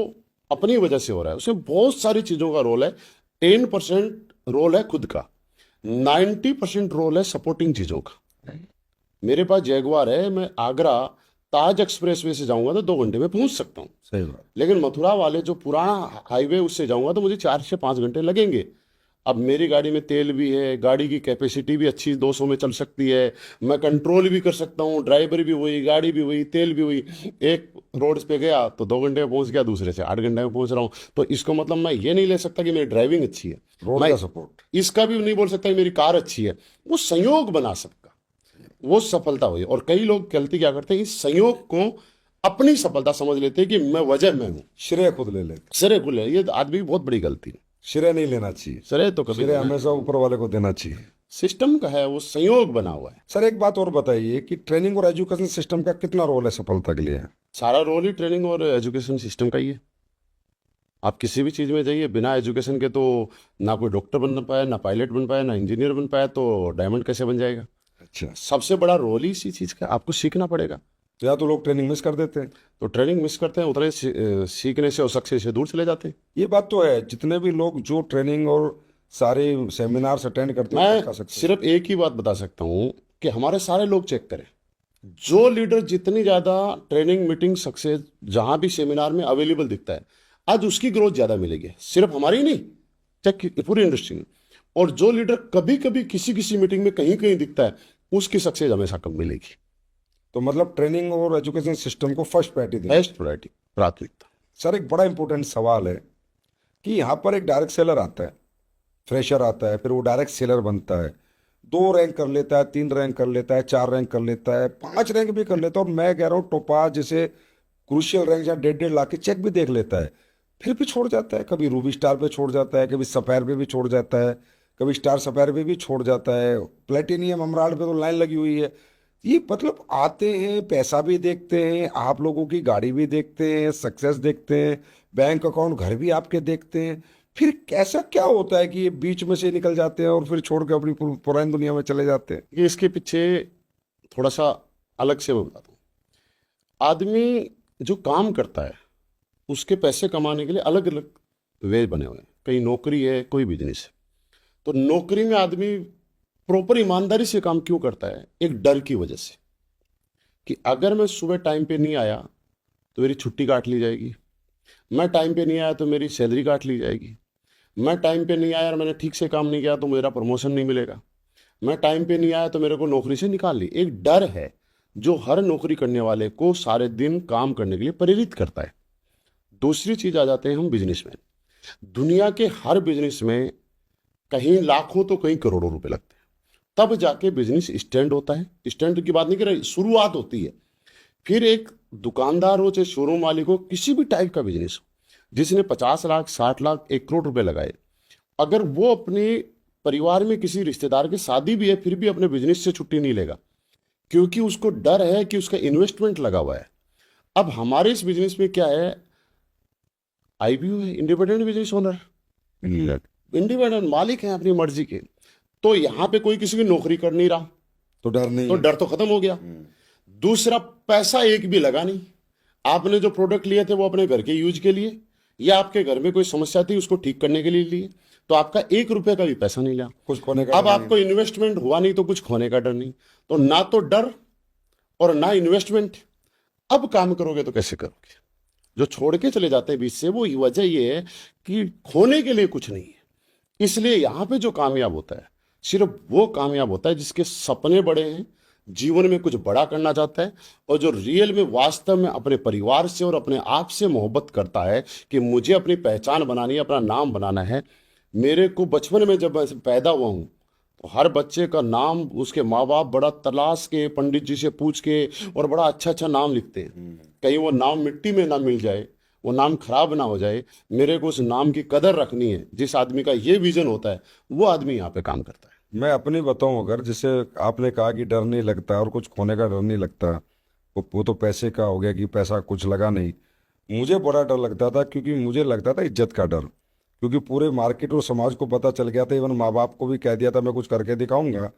अपनी वजह से हो रहा है, उसमें बहुत सारी चीजों का रोल है। 10% रोल है खुद का, 90% रोल है सपोर्टिंग चीजों का। मेरे पास जैगुआर है, मैं आगरा ताज एक्सप्रेसवे से जाऊंगा तो 2 घंटे में पहुंच सकता हूं। सही बात। लेकिन मथुरा वाले जो पुराना हाईवे उससे जाऊंगा तो मुझे 4 से 5 घंटे लगेंगे। अब मेरी गाड़ी में तेल भी है, गाड़ी की कैपेसिटी भी अच्छी 200 में चल सकती है, मैं कंट्रोल भी कर सकता हूँ, ड्राइवर भी वही, गाड़ी भी वही, तेल भी वही। एक रोड पे गया तो 2 घंटे में पहुंच गया, दूसरे से 8 घंटे में पहुंच रहा हूँ। तो इसको मतलब मैं ये नहीं ले सकता कि मेरी ड्राइविंग अच्छी है, रोड मैं का सपोर्ट। इसका भी नहीं बोल सकता कि मेरी कार अच्छी है। वो संयोग बना सबका, वो सफलता हुई। और कई लोग गलती क्या करते हैं, इस संयोग को अपनी सफलता समझ लेते हैं कि मैं वजह मैं हूं, श्रेय खुद ले लेते, सिरे खुले। ये आदमी की बहुत बड़ी गलती है। श्रेय नहीं लेना चाहिए, सरे तो कभी श्रेय हमेशा ऊपर वाले को देना चाहिए। सिस्टम का है, वो संयोग बना हुआ है। सर एक बात और बताइए कि ट्रेनिंग और एजुकेशन सिस्टम का कितना रोल है सफलता के लिए? सारा रोल ही ट्रेनिंग और एजुकेशन सिस्टम का ही है। आप किसी भी चीज़ में जाइए, बिना एजुकेशन के तो ना कोई डॉक्टर बन पाया, ना पायलट बन पाया, ना इंजीनियर बन पाया, तो डायमंड कैसे बन जाएगा? अच्छा। सबसे बड़ा रोल ही इसी चीज़ का, आपको सीखना पड़ेगा। तो या तो लोग ट्रेनिंग मिस कर देते हैं। तो ट्रेनिंग मिस करते हैं, उतने सीखने से और सक्सेस से दूर चले जाते हैं। ये बात तो है, जितने भी लोग जो ट्रेनिंग और सारे सेमिनार्स अटेंड करते हैं मैं सबका सक्सेस। सिर्फ एक ही बात बता सकता हूँ कि हमारे सारे लोग चेक करें, जो लीडर जितनी ज़्यादा ट्रेनिंग मीटिंग सक्सेस जहाँ भी सेमिनार में अवेलेबल दिखता है, आज उसकी ग्रोथ ज़्यादा मिलेगी। सिर्फ हमारी नहीं, चेक पूरी इंडस्ट्री में। और जो लीडर कभी कभी किसी किसी मीटिंग में कहीं कहीं दिखता है, उसकी सक्सेस हमेशा कम मिलेगी। तो मतलब ट्रेनिंग और एजुकेशन सिस्टम को फर्स्ट प्रायोरिटी दें। बेस्ट प्रायोरिटी, प्राथमिकता। सर एक बड़ा इंपॉर्टेंट सवाल है कि यहाँ पर एक डायरेक्ट सेलर आता है, फ्रेशर आता है, फिर वो डायरेक्ट सेलर बनता है, 2 रैंक कर लेता है, 3 रैंक कर लेता है, 4 रैंक कर लेता है, 5 रैंक भी कर लेता है, और मैं कह रहा हूँ टोपाज जैसे क्रूशियल रैंक या 1.5 लाख के चेक भी देख लेता है, फिर भी छोड़ जाता है। कभी रूबी स्टार पे छोड़ जाता है, कभी सफायर पे भी छोड़ जाता है, कभी स्टार सफायर पे भी छोड़ जाता है, प्लेटिनियम एमराल्ड पे तो लाइन लगी हुई है। ये मतलब आते हैं, पैसा भी देखते हैं, आप लोगों की गाड़ी भी देखते हैं, सक्सेस देखते हैं, बैंक अकाउंट घर भी आपके देखते हैं, फिर कैसा क्या होता है कि ये बीच में से निकल जाते हैं और फिर छोड़ के अपनी पुरानी दुनिया में चले जाते हैं? ये इसके पीछे थोड़ा सा अलग से मैं बताता हूँ। आदमी जो काम करता है, उसके पैसे कमाने के लिए अलग अलग वे बने हुए हैं। कहीं नौकरी है, कोई बिजनेस है। तो नौकरी में आदमी प्रॉपर ईमानदारी से काम क्यों करता है? एक डर की वजह से कि अगर मैं सुबह टाइम पे नहीं आया तो मेरी छुट्टी काट ली जाएगी, मैं टाइम पे नहीं आया तो मेरी सैलरी काट ली जाएगी, मैं टाइम पे नहीं आया और मैंने ठीक से काम नहीं किया तो मेरा प्रमोशन नहीं मिलेगा, मैं टाइम पे नहीं आया तो मेरे को नौकरी से निकाल ली। एक डर है जो हर नौकरी करने वाले को सारे दिन काम करने के लिए प्रेरित करता है। दूसरी चीज आ जाते हैं हम बिजनेसमैन। दुनिया के हर बिजनेस में कहीं लाखों तो कहीं करोड़ों रुपए लगते हैं, तब जाके बिजनेस स्टैंड होता है। स्टैंड की बात नहीं कर रही, शुरुआत होती है। फिर एक दुकानदार हो चाहे शोरूम मालिक हो, किसी भी टाइप का बिजनेस हो, जिसने 50 लाख 60 लाख 1 करोड़ रुपए लगाए, अगर वो अपने परिवार में किसी रिश्तेदार की शादी भी है फिर भी अपने बिजनेस से छुट्टी नहीं लेगा, क्योंकि उसको डर है कि उसका इन्वेस्टमेंट लगा हुआ है। अब हमारे इस बिजनेस में क्या है, आईबीओ है, इंडिपेंडेंट बिजनेस ओनर, इंडिपेंडेंट मालिक है अपनी मर्जी के। तो यहां पे कोई किसी की नौकरी कर नहीं रहा, तो डर नहीं तो है। डर तो खत्म हो गया। दूसरा, पैसा एक भी लगा नहीं, आपने जो प्रोडक्ट लिए थे वो अपने घर के यूज के लिए, या आपके घर में कोई समस्या थी उसको ठीक करने के लिए लिए, तो आपका 1 रुपए का भी पैसा नहीं लगा। कुछ खोने का अब डर नहीं। आपको इन्वेस्टमेंट हुआ नहीं तो कुछ खोने का डर नहीं, तो ना तो डर और ना इन्वेस्टमेंट। अब काम करोगे तो कैसे करोगे? जो छोड़ के चले जाते हैं बीच से, वो वजह ये है कि खोने के लिए कुछ नहीं है। इसलिए यहां पे जो कामयाब होता है, सिर्फ वो कामयाब होता है जिसके सपने बड़े हैं, जीवन में कुछ बड़ा करना चाहता है, और जो रियल में वास्तव में अपने परिवार से और अपने आप से मोहब्बत करता है कि मुझे अपनी पहचान बनानी है, अपना नाम बनाना है। मेरे को बचपन में जब मैं पैदा हुआ हूं, तो हर बच्चे का नाम उसके माँ बाप बड़ा तलाश के, पंडित जी से पूछ के, और बड़ा अच्छा अच्छा नाम लिखते हैं। कहीं वो नाम मिट्टी में ना मिल जाए, वो नाम खराब ना हो जाए। मेरे को उस नाम की कदर रखनी है। जिस आदमी का ये विजन होता है वो आदमी यहाँ पे काम करता है। मैं अपनी बताऊं, अगर जैसे आपने कहा कि डर नहीं लगता और कुछ खोने का डर नहीं लगता, वो तो पैसे का हो गया कि पैसा कुछ लगा नहीं। मुझे बड़ा डर लगता था, क्योंकि मुझे लगता था इज्जत का डर, क्योंकि पूरे मार्केट और समाज को पता चल गया था, इवन माँ बाप को भी कह दिया था मैं कुछ करके दिखाऊंगा।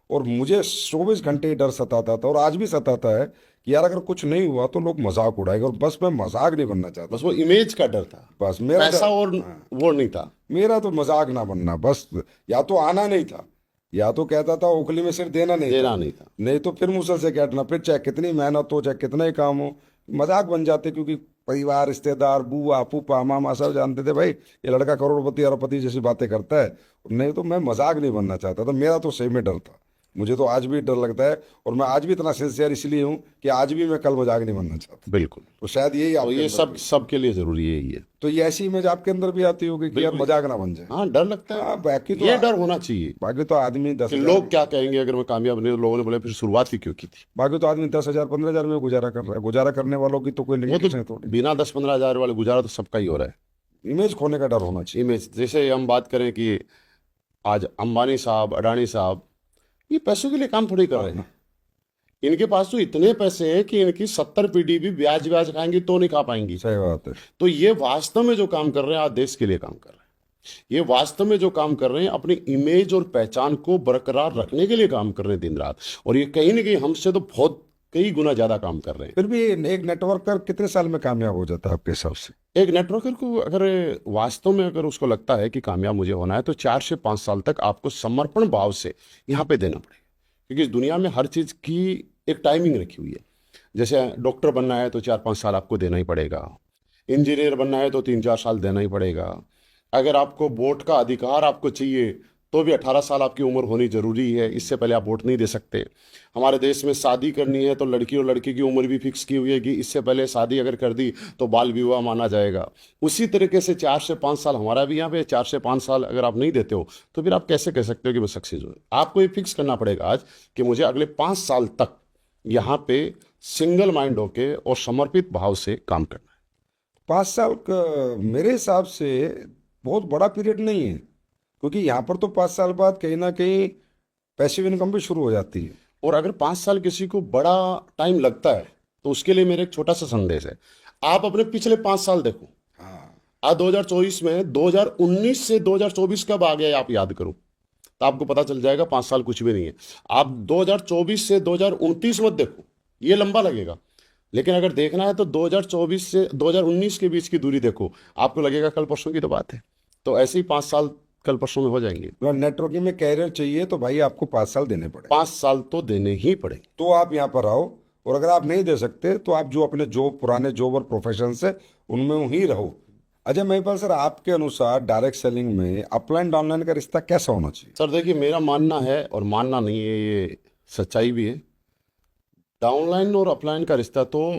और मुझे 24 घंटे डर सताता था, और आज भी सताता है कि यार अगर कुछ नहीं हुआ तो लोग मजाक उड़ाएंगे, और बस मैं मजाक नहीं बनना चाहता। बस वो इमेज का डर था, बस मेरा पैसा डर, और वो नहीं था। मेरा तो मजाक ना बनना बस। या तो आना नहीं था, या तो कहता था ओखली में सिर देना नहीं देना था, नहीं था। नहीं तो फिर मुसल से काटना, फिर चाहे कितनी मेहनत हो, चाहे कितना ही काम हो, मजाक बन जाते। क्योंकि परिवार, रिश्तेदार, बुआ फूफा मामा सब जानते थे भाई ये लड़का करोड़पति अरबपति जैसी बातें करता है। नहीं तो मैं मजाक नहीं बनना चाहता था। मेरा तो सही में डर था। मुझे तो आज भी डर लगता है, और मैं आज भी इतना सिंसियर इसलिए हूँ कि आज भी मैं कल मजाक नहीं बनना चाहता। बिल्कुल। तो शायद यही तो आपके ये अंदर सब भी। सबके लिए जरूरी है ये। तो ये ऐसी इमेज आपके अंदर भी आती होगी कि यार बिल्कुल। मजाक ना बन जाए। हाँ, डर लगता है। हाँ, बाकी तो ये डर होना चाहिए बाकी तो आदमी दस कि हजार लोग क्या कहेंगे अगर मैं कामयाब नहीं। तो लोगों ने बोले फिर शुरुआत ही क्यों की थी? बाकी तो आदमी 10,000 15,000 में गुजारा कर रहा है। गुजारा करने वालों की तो कोई वो लिमिटेशन तो थोड़ी। बिना 10-15 हजार वाले गुजारा तो सबका ही हो रहा है। इमेज खोने का डर होना चाहिए। इमेज, जैसे हम बात करें कि आज अंबानी साहब, अडानी साहब, ये पैसों के लिए काम थोड़ी कर रहे हैं। इनके पास तो इतने पैसे हैं कि इनकी 70 पीढ़ी भी ब्याज ब्याज खाएंगी तो नहीं खा पाएंगी। सही बात है। तो ये वास्तव में जो काम कर रहे हैं, आज देश के लिए काम कर रहे हैं। ये वास्तव में जो काम कर रहे हैं, अपनी इमेज और पहचान को बरकरार रखने के लिए काम कर रहे हैं दिन रात। और ये कहीं ना कहीं हमसे तो बहुत कई गुना ज्यादा काम कर रहे हैं। फिर भी एक नेटवर्कर कितने साल में कामयाब हो जाता है आपके हिसाब से? एक नेटवर्कर को अगर वास्तव में अगर उसको लगता है कि कामयाब मुझे होना है, तो 4 से 5 साल तक आपको समर्पण भाव से यहाँ पे देना पड़ेगा। क्योंकि इस दुनिया में हर चीज की एक टाइमिंग रखी हुई है। जैसे डॉक्टर बनना है तो 4-5 साल आपको देना ही पड़ेगा। इंजीनियर बनना है तो 3-4 साल देना ही पड़ेगा। अगर आपको वोट का अधिकार आपको चाहिए तो भी 18 साल आपकी उम्र होनी जरूरी है। इससे पहले आप वोट नहीं दे सकते। हमारे देश में शादी करनी है तो लड़की और लड़के की उम्र भी फिक्स की हुई है कि इससे पहले शादी अगर कर दी तो बाल विवाह माना जाएगा। उसी तरीके से 4 से 5 साल हमारा भी यहाँ पे 4 से 5 साल अगर आप नहीं देते हो तो फिर आप कैसे कह सकते हो कि मैं सक्सेस हूँ? आपको ये फिक्स करना पड़ेगा आज कि मुझे अगले 5 साल तक यहाँ पे सिंगल माइंड होके और समर्पित भाव से काम करना है। 5 साल का मेरे हिसाब से बहुत बड़ा पीरियड नहीं है, क्योंकि यहाँ पर तो 5 साल बाद कहीं ना कहीं पैसिव इनकम भी शुरू हो जाती है। और अगर 5 साल किसी को बड़ा टाइम लगता है तो उसके लिए मेरा एक छोटा सा संदेश है। आप अपने पिछले 5 साल देखो। हाँ, आज 2024 में 2019 से 2024 कब आ गया आप याद करो, तो आपको पता चल जाएगा 5 साल कुछ भी नहीं है। आप 2024 से 2029 मत देखो, ये लंबा लगेगा। लेकिन अगर देखना है तो 2024 से 2019 के बीच की दूरी देखो, आपको लगेगा कल परसों की तो बात है। तो ऐसे ही 5 साल कल परसों में हो जाएंगे। अगर नेटवर्किंग में कैरियर चाहिए तो भाई आपको 5 साल देने पड़े। 5 साल तो देने ही पड़ेंगे। तो आप यहाँ पर आओ, और अगर आप नहीं दे सकते तो आप जो अपने जॉब, पुराने जॉब और प्रोफेशन से उनमें ही रहो। अजय महिपाल सर, आपके अनुसार डायरेक्ट सेलिंग में अपलाइन डाउनलाइन का रिश्ता कैसा होना चाहिए? सर देखिए, मेरा मानना है, और मानना नहीं है, ये सच्चाई भी है, डाउनलाइन और अपलाइन का रिश्ता तो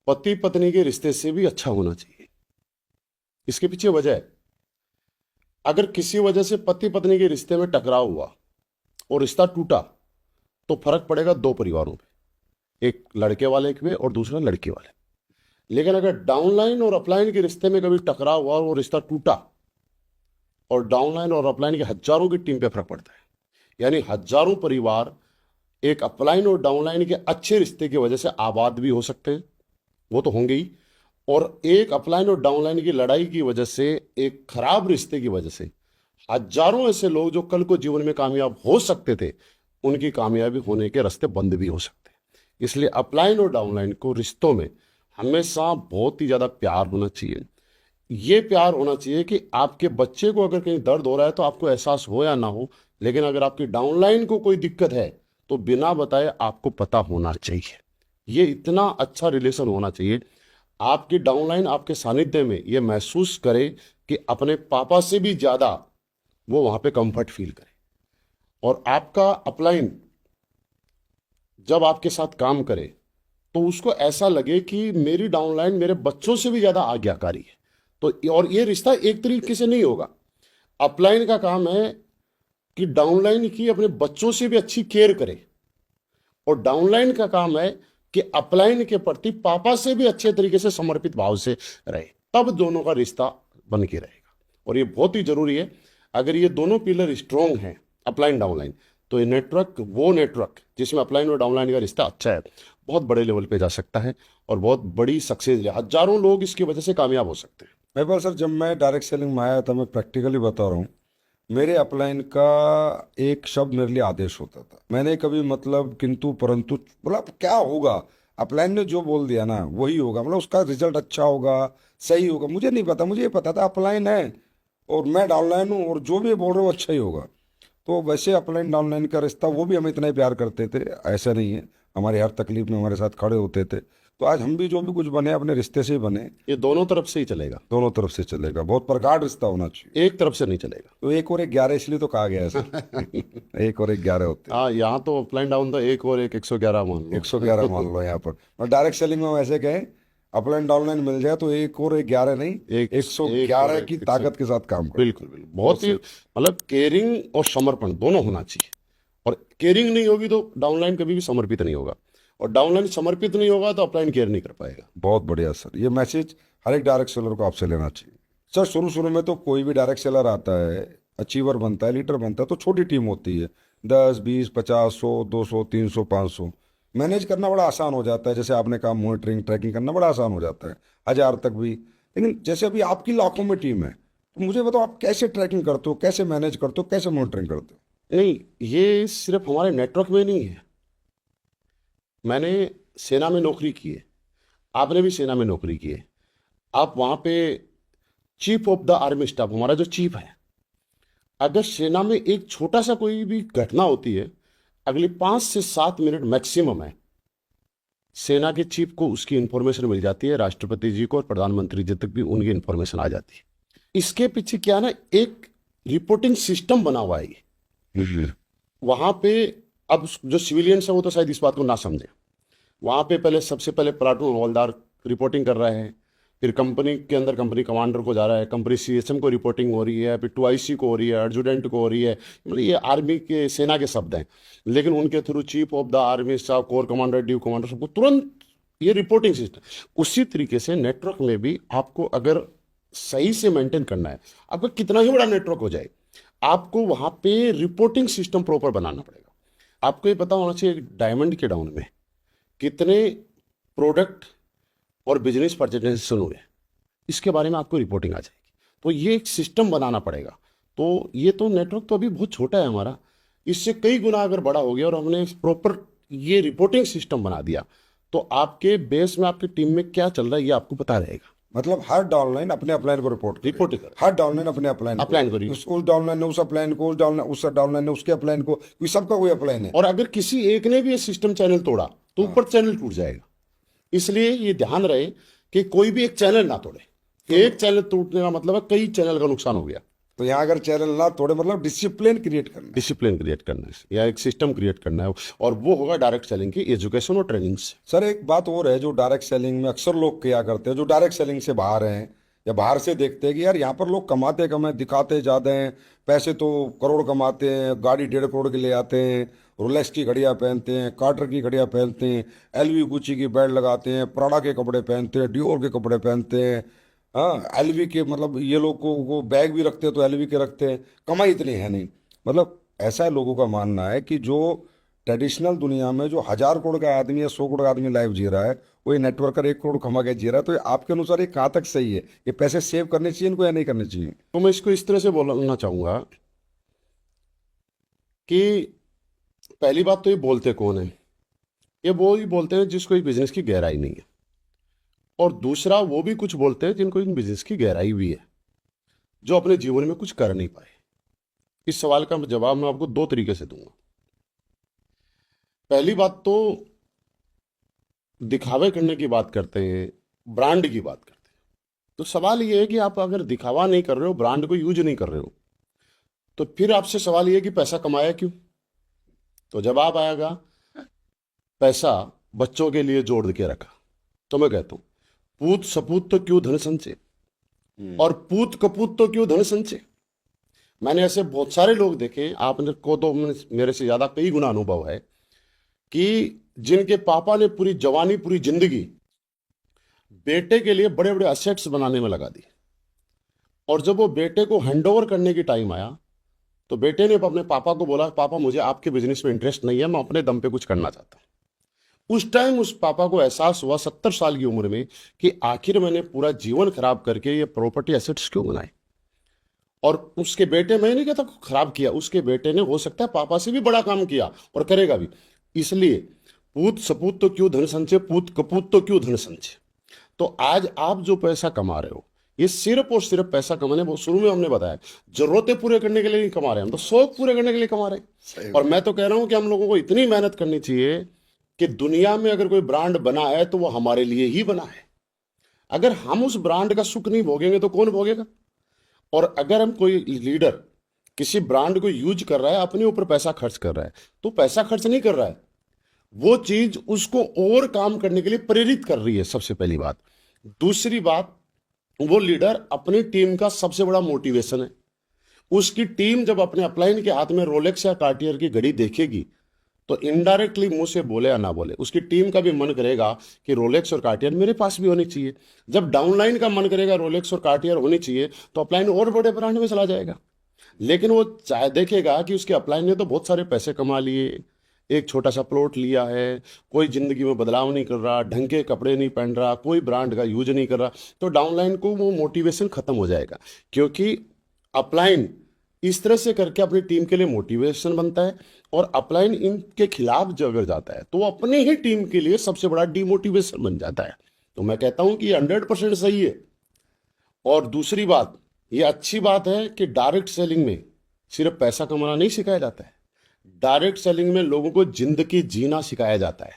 पति पत्नी के रिश्ते से भी अच्छा होना चाहिए। इसके पीछे वजह है, अगर किसी वजह से पति पत्नी के रिश्ते में टकराव हुआ और रिश्ता टूटा तो फर्क पड़ेगा दो परिवारों पे, एक लड़के वाले पे और दूसरा लड़की वाले। लेकिन अगर डाउनलाइन और अपलाइन के रिश्ते में कभी टकराव हुआ और वो रिश्ता टूटा, और डाउनलाइन और अपलाइन के हजारों की टीम पे फर्क पड़ता है। यानी हजारों परिवार एक अपलाइन और डाउनलाइन के अच्छे रिश्ते की वजह से आबाद भी हो सकते हैं, वो तो होंगे ही, और एक अपलाइन और डाउनलाइन की लड़ाई की वजह से, एक खराब रिश्ते की वजह से हजारों ऐसे लोग जो कल को जीवन में कामयाब हो सकते थे, उनकी कामयाबी होने के रास्ते बंद भी हो सकते हैं। इसलिए अपलाइन और डाउनलाइन को रिश्तों में हमेशा बहुत ही ज़्यादा प्यार होना चाहिए। ये प्यार होना चाहिए कि आपके बच्चे को अगर कहीं दर्द हो रहा है तो आपको एहसास हो या ना हो, लेकिन अगर आपकी डाउनलाइन को कोई दिक्कत है तो बिना बताए आपको पता होना चाहिए। ये इतना अच्छा रिलेशन होना चाहिए, आपकी डाउनलाइन आपके सानिध्य में ये महसूस करे कि अपने पापा से भी ज़्यादा वो वहाँ पे कंफर्ट फील करे। और आपका अपलाइन जब आपके साथ काम करे तो उसको ऐसा लगे कि मेरी डाउनलाइन मेरे बच्चों से भी ज़्यादा आज्ञाकारी है। तो और ये रिश्ता एक तरीके से नहीं होगा। अपलाइन का काम है कि डाउनलाइन की अपने बच्चों से भी अच्छी केयर करे, और डाउनलाइन का काम है कि अपलाइन के प्रति पापा से भी अच्छे तरीके से समर्पित भाव से रहे, तब दोनों का रिश्ता बन के रहेगा। और ये बहुत ही जरूरी है। अगर ये दोनों पिलर स्ट्रांग हैं, अपलाइन डाउनलाइन, तो ये नेटवर्क, वो नेटवर्क जिसमें अपलाइन और डाउनलाइन का रिश्ता अच्छा है, बहुत बड़े लेवल पे जा सकता है और बहुत बड़ी सक्सेस, हजारों लोग इसकी वजह से कामयाब हो सकते हैं। मैं बोल सर, जब मैं डायरेक्ट सेलिंग में आया था, मैं प्रैक्टिकली बता रहा हूँ, मेरे अपलाइन का एक शब्द मेरे लिए आदेश होता था। मैंने कभी मतलब किंतु परंतु बोला क्या होगा, अपलाइन ने जो बोल दिया ना वही होगा, मतलब उसका रिजल्ट अच्छा होगा, सही होगा, मुझे नहीं पता। मुझे ये पता था अपलाइन है और मैं डाउनलाइन हूँ और जो भी बोल रहे हो अच्छा ही होगा। तो वैसे अपलाइन डाउनलाइन का रिश्ता, वो भी हमें इतना ही प्यार करते थे, ऐसा नहीं है, हमारी हर तकलीफ में हमारे साथ खड़े होते थे। तो आज हम भी जो भी कुछ बने अपने रिश्ते से ही बने। ये दोनों तरफ से ही चलेगा, दोनों तरफ से चलेगा, बहुत प्रगाढ़ रिश्ता होना चाहिए। एक तरफ से नहीं चलेगा। तो एक और एक 11 इसलिए तो कहा गया है सर। एक और एक 11 होते हैं। हाँ, यहाँ तो अपलाइन डाउन था, एक और एक 111 मान लो। 111 मान लो यहाँ पर। और डायरेक्ट सेलिंग में वैसे कहें, अपलाइन डाउनलाइन मिल जाए तो एक और एक 11 नहीं, एक 111 की ताकत के साथ काम कर। बिल्कुल बिल्कुल, बहुत ही मतलब केयरिंग और समर्पण दोनों होना चाहिए। और केयरिंग नहीं होगी तो डाउनलाइन कभी भी समर्पित नहीं होगा, और डाउनलाइन समर्पित नहीं होगा तो अपलाइन केयर नहीं कर पाएगा। बहुत बढ़िया सर, ये मैसेज हर एक डायरेक्ट सेलर को आपसे लेना चाहिए। सर शुरू शुरू में तो कोई भी डायरेक्ट सेलर आता है, अचीवर बनता है, लीडर बनता है, तो छोटी टीम होती है, 10 20 50 100 200 300 500। मैनेज करना बड़ा आसान हो जाता है, जैसे आपने कहा मॉनिटरिंग ट्रैकिंग करना बड़ा आसान हो जाता है, 1000 तक भी। लेकिन जैसे अभी आपकी लाखों में टीम है, तो मुझे बताओ आप कैसे ट्रैकिंग करते हो, कैसे मैनेज करते हो, कैसे मॉनिटरिंग करते हो? नहीं, ये सिर्फ हमारे नेटवर्क में नहीं है। मैंने सेना में नौकरी की है, आपने भी सेना में नौकरी की है। आप वहाँ पे chief of the army staff, हमारा जो चीफ है, अगर सेना में एक छोटा सा कोई भी घटना होती है, अगली 5 से 7 मिनट मैक्सिमम है, सेना के चीफ को उसकी इंफॉर्मेशन मिल जाती है, राष्ट्रपति जी को और प्रधानमंत्री जी तक भी उनकी इंफॉर्मेशन आ जाती है। इसके पीछे क्या ना, एक रिपोर्टिंग सिस्टम बना हुआ है ये। वहां पे अब जो सिविलियंस है वो तो शायद इस बात को ना समझे। वहां पे पहले, सबसे पहले प्लाटून हवलदार रिपोर्टिंग कर रहा है, फिर कंपनी के अंदर कंपनी कमांडर को जा रहा है, कंपनी सीएसएम को रिपोर्टिंग हो रही है, फिर 2IC को हो रही है, एडजुटेंट को हो रही है। मतलब ये आर्मी के, सेना के शब्द हैं, लेकिन उनके through chief of the army staff, core commander, due commander, सबको तुरंत ये रिपोर्टिंग सिस्टम। उसी तरीके से नेटवर्क में भी आपको अगर सही से मेंटेन करना है, आपका कितना ही बड़ा नेटवर्क हो जाए, आपको वहां पे रिपोर्टिंग सिस्टम प्रॉपर बनाना पड़ेगा। आपको ये पता होना चाहिए डायमंड के डाउन में कितने प्रोडक्ट और बिजनेस प्रेजेंटेशन हुए, इसके बारे में आपको रिपोर्टिंग आ जाएगी। तो ये एक सिस्टम बनाना पड़ेगा। तो ये तो नेटवर्क तो अभी बहुत छोटा है हमारा, इससे कई गुना अगर बड़ा हो गया और हमने प्रॉपर ये रिपोर्टिंग सिस्टम बना दिया, तो आपके बेस में, आपकी टीम में क्या चल रहा है ये आपको पता रहेगा। मतलब हर डाउनलाइन अपने अपलाइन को रिपोर्ट कर हर डाउनलाइन अपने अपलाइन अपलाइन करिए। उस डाउनलाइन ने उस अपलाइन को, उस डाउनलाइन ने उसके अपलाइन को, कोई सबका कोई अपलाइन है। और अगर किसी एक ने भी ये सिस्टम चैनल तोड़ा तो ऊपर चैनल टूट जाएगा। इसलिए ये ध्यान रहे कि कोई भी एक चैनल ना तोड़े। एक चैनल टूटने का मतलब है कई चैनल का नुकसान हो गया। तो यहाँ अगर चैनल ना तोड़े, मतलब डिसिप्लिन क्रिएट करना है। डिसिप्लिन क्रिएट करना है या एक सिस्टम क्रिएट करना है, और वो होगा डायरेक्ट सेलिंग की एजुकेशन और ट्रेनिंग से। सर एक बात और है, जो डायरेक्ट सेलिंग में अक्सर लोग किया करते हैं, जो डायरेक्ट सेलिंग से बाहर हैं या बाहर से देखते हैं कि यार यहाँ पर लोग कमाते कम है, दिखाते ज़्यादा हैं, पैसे तो करोड़ कमाते हैं, गाड़ी 1.5 करोड़ के ले आते हैं, रोलेक्स की घड़ियाँ पहनते हैं, कार्टर की घड़ियाँ पहनते हैं, LV गुची की बेल्ट लगाते हैं, प्राडा के कपड़े पहनते हैं, डियोर के कपड़े पहनते हैं। हाँ, LV के, मतलब ये लोग को बैग भी रखते हैं तो LV के रखते हैं, कमाई इतनी है नहीं। मतलब ऐसा है, लोगों का मानना है कि जो ट्रेडिशनल दुनिया में जो 1000 करोड़ का आदमी या 100 करोड़ का आदमी लाइफ जी रहा है, वो ये नेटवर्कर 1 करोड़ कमा के जी रहा है। तो ये आपके अनुसार ये कहाँ तक सही है? ये पैसे सेव करने चाहिए इनको या नहीं करने चाहिए? तो मैं इसको इस तरह से बोलना चाहूंगा कि पहली बात तो ये बोलते कौन है। ये वो ही बोलते हैं जिसको इस बिजनेस की गहराई नहीं है, और दूसरा वो भी कुछ बोलते हैं जिनको इन बिजनेस की गहराई भी है, जो अपने जीवन में कुछ कर नहीं पाए। इस सवाल का जवाब मैं आपको दो तरीके से दूंगा। पहली बात तो, दिखावे करने की बात करते हैं, ब्रांड की बात करते हैं, तो सवाल ये है कि आप अगर दिखावा नहीं कर रहे हो, ब्रांड को यूज नहीं कर रहे हो, तो फिर आपसे सवाल ये है कि पैसा कमाया क्यों? तो जवाब आएगा, पैसा बच्चों के लिए जोड़ के रखा। तो मैं कहता हूं, पूत सपूत तो क्यों धन संचय, और पूत कपूत तो क्यों धन संचय। मैंने ऐसे बहुत सारे लोग देखे, आपने को तो मेरे से ज्यादा कई गुना अनुभव है, कि जिनके पापा ने पूरी जवानी, पूरी जिंदगी बेटे के लिए बड़े बड़े असेट्स बनाने में लगा दी, और जब वो बेटे को हैंडओवर करने की टाइम आया, तो बेटे ने अपने पापा को बोला, पापा मुझे आपके बिजनेस में इंटरेस्ट नहीं है, मैं अपने दम पे कुछ करना चाहता हूं। उस टाइम उस पापा को एहसास हुआ 70 साल की उम्र में, कि आखिर मैंने पूरा जीवन खराब करके ये प्रॉपर्टी एसेट्स क्यों बनाए। और उसके बेटे, मैं नहीं कहता खराब किया, उसके बेटे ने हो सकता है पापा से भी बड़ा काम किया और करेगा भी। इसलिए पूत सपूत तो क्यों धन संचय, पूत कपूत तो क्यों धन संचय। तो आज आप जो पैसा कमा रहे हो, ये सिर्फ और सिर्फ पैसा कमाने, वो शुरू में हमने बताया, जरूरतें पूरे करने के लिए नहीं कमा रहे हम, तो शौक पूरे करने के लिए कमा रहे हैं। और मैं तो कह रहा हूं कि हम लोगों को इतनी मेहनत करनी चाहिए कि दुनिया में अगर कोई ब्रांड बना है तो वो हमारे लिए ही बना है। अगर हम उस ब्रांड का सुख नहीं भोगेंगे तो कौन भोगेगा। और अगर हम कोई लीडर किसी ब्रांड को यूज कर रहा है, अपने ऊपर पैसा खर्च कर रहा है, तो पैसा खर्च नहीं कर रहा है, वो चीज उसको और काम करने के लिए प्रेरित कर रही है, सबसे पहली बात। दूसरी बात, वो लीडर अपनी टीम का सबसे बड़ा मोटिवेशन है। उसकी टीम जब अपने अपलाइन के हाथ में रोलेक्स या कार्टियर की घड़ी देखेगी, तो इनडायरेक्टली मुंह से बोले या ना बोले, उसकी टीम का भी मन करेगा कि रोलेक्स और कार्टियर मेरे पास भी होनी चाहिए। जब डाउनलाइन का मन करेगा रोलेक्स और कार्टियर होनी चाहिए, तो अपलाइन और बड़े ब्रांड में चला जाएगा। लेकिन वो चाहे देखेगा कि उसके अपलाइन ने तो बहुत सारे पैसे कमा लिए, एक छोटा सा प्लॉट लिया है, कोई जिंदगी में बदलाव नहीं कर रहा, ढंग के कपड़े नहीं पहन रहा, कोई ब्रांड का यूज नहीं कर रहा, तो डाउनलाइन को वो मोटिवेशन खत्म हो जाएगा। क्योंकि अपलाइन इस तरह से करके अपनी टीम के लिए मोटिवेशन बनता है, और अपलाइन इनके खिलाफ जब अगर जाता है तो वो अपनी ही टीम के लिए सबसे बड़ा डिमोटिवेशन बन जाता है। तो मैं कहता हूं कि ये 100% सही है। और दूसरी बात, ये अच्छी बात है कि डायरेक्ट सेलिंग में सिर्फ पैसा कमाना नहीं सिखाया जाता है, डायरेक्ट सेलिंग में लोगों को जिंदगी जीना सिखाया जाता है।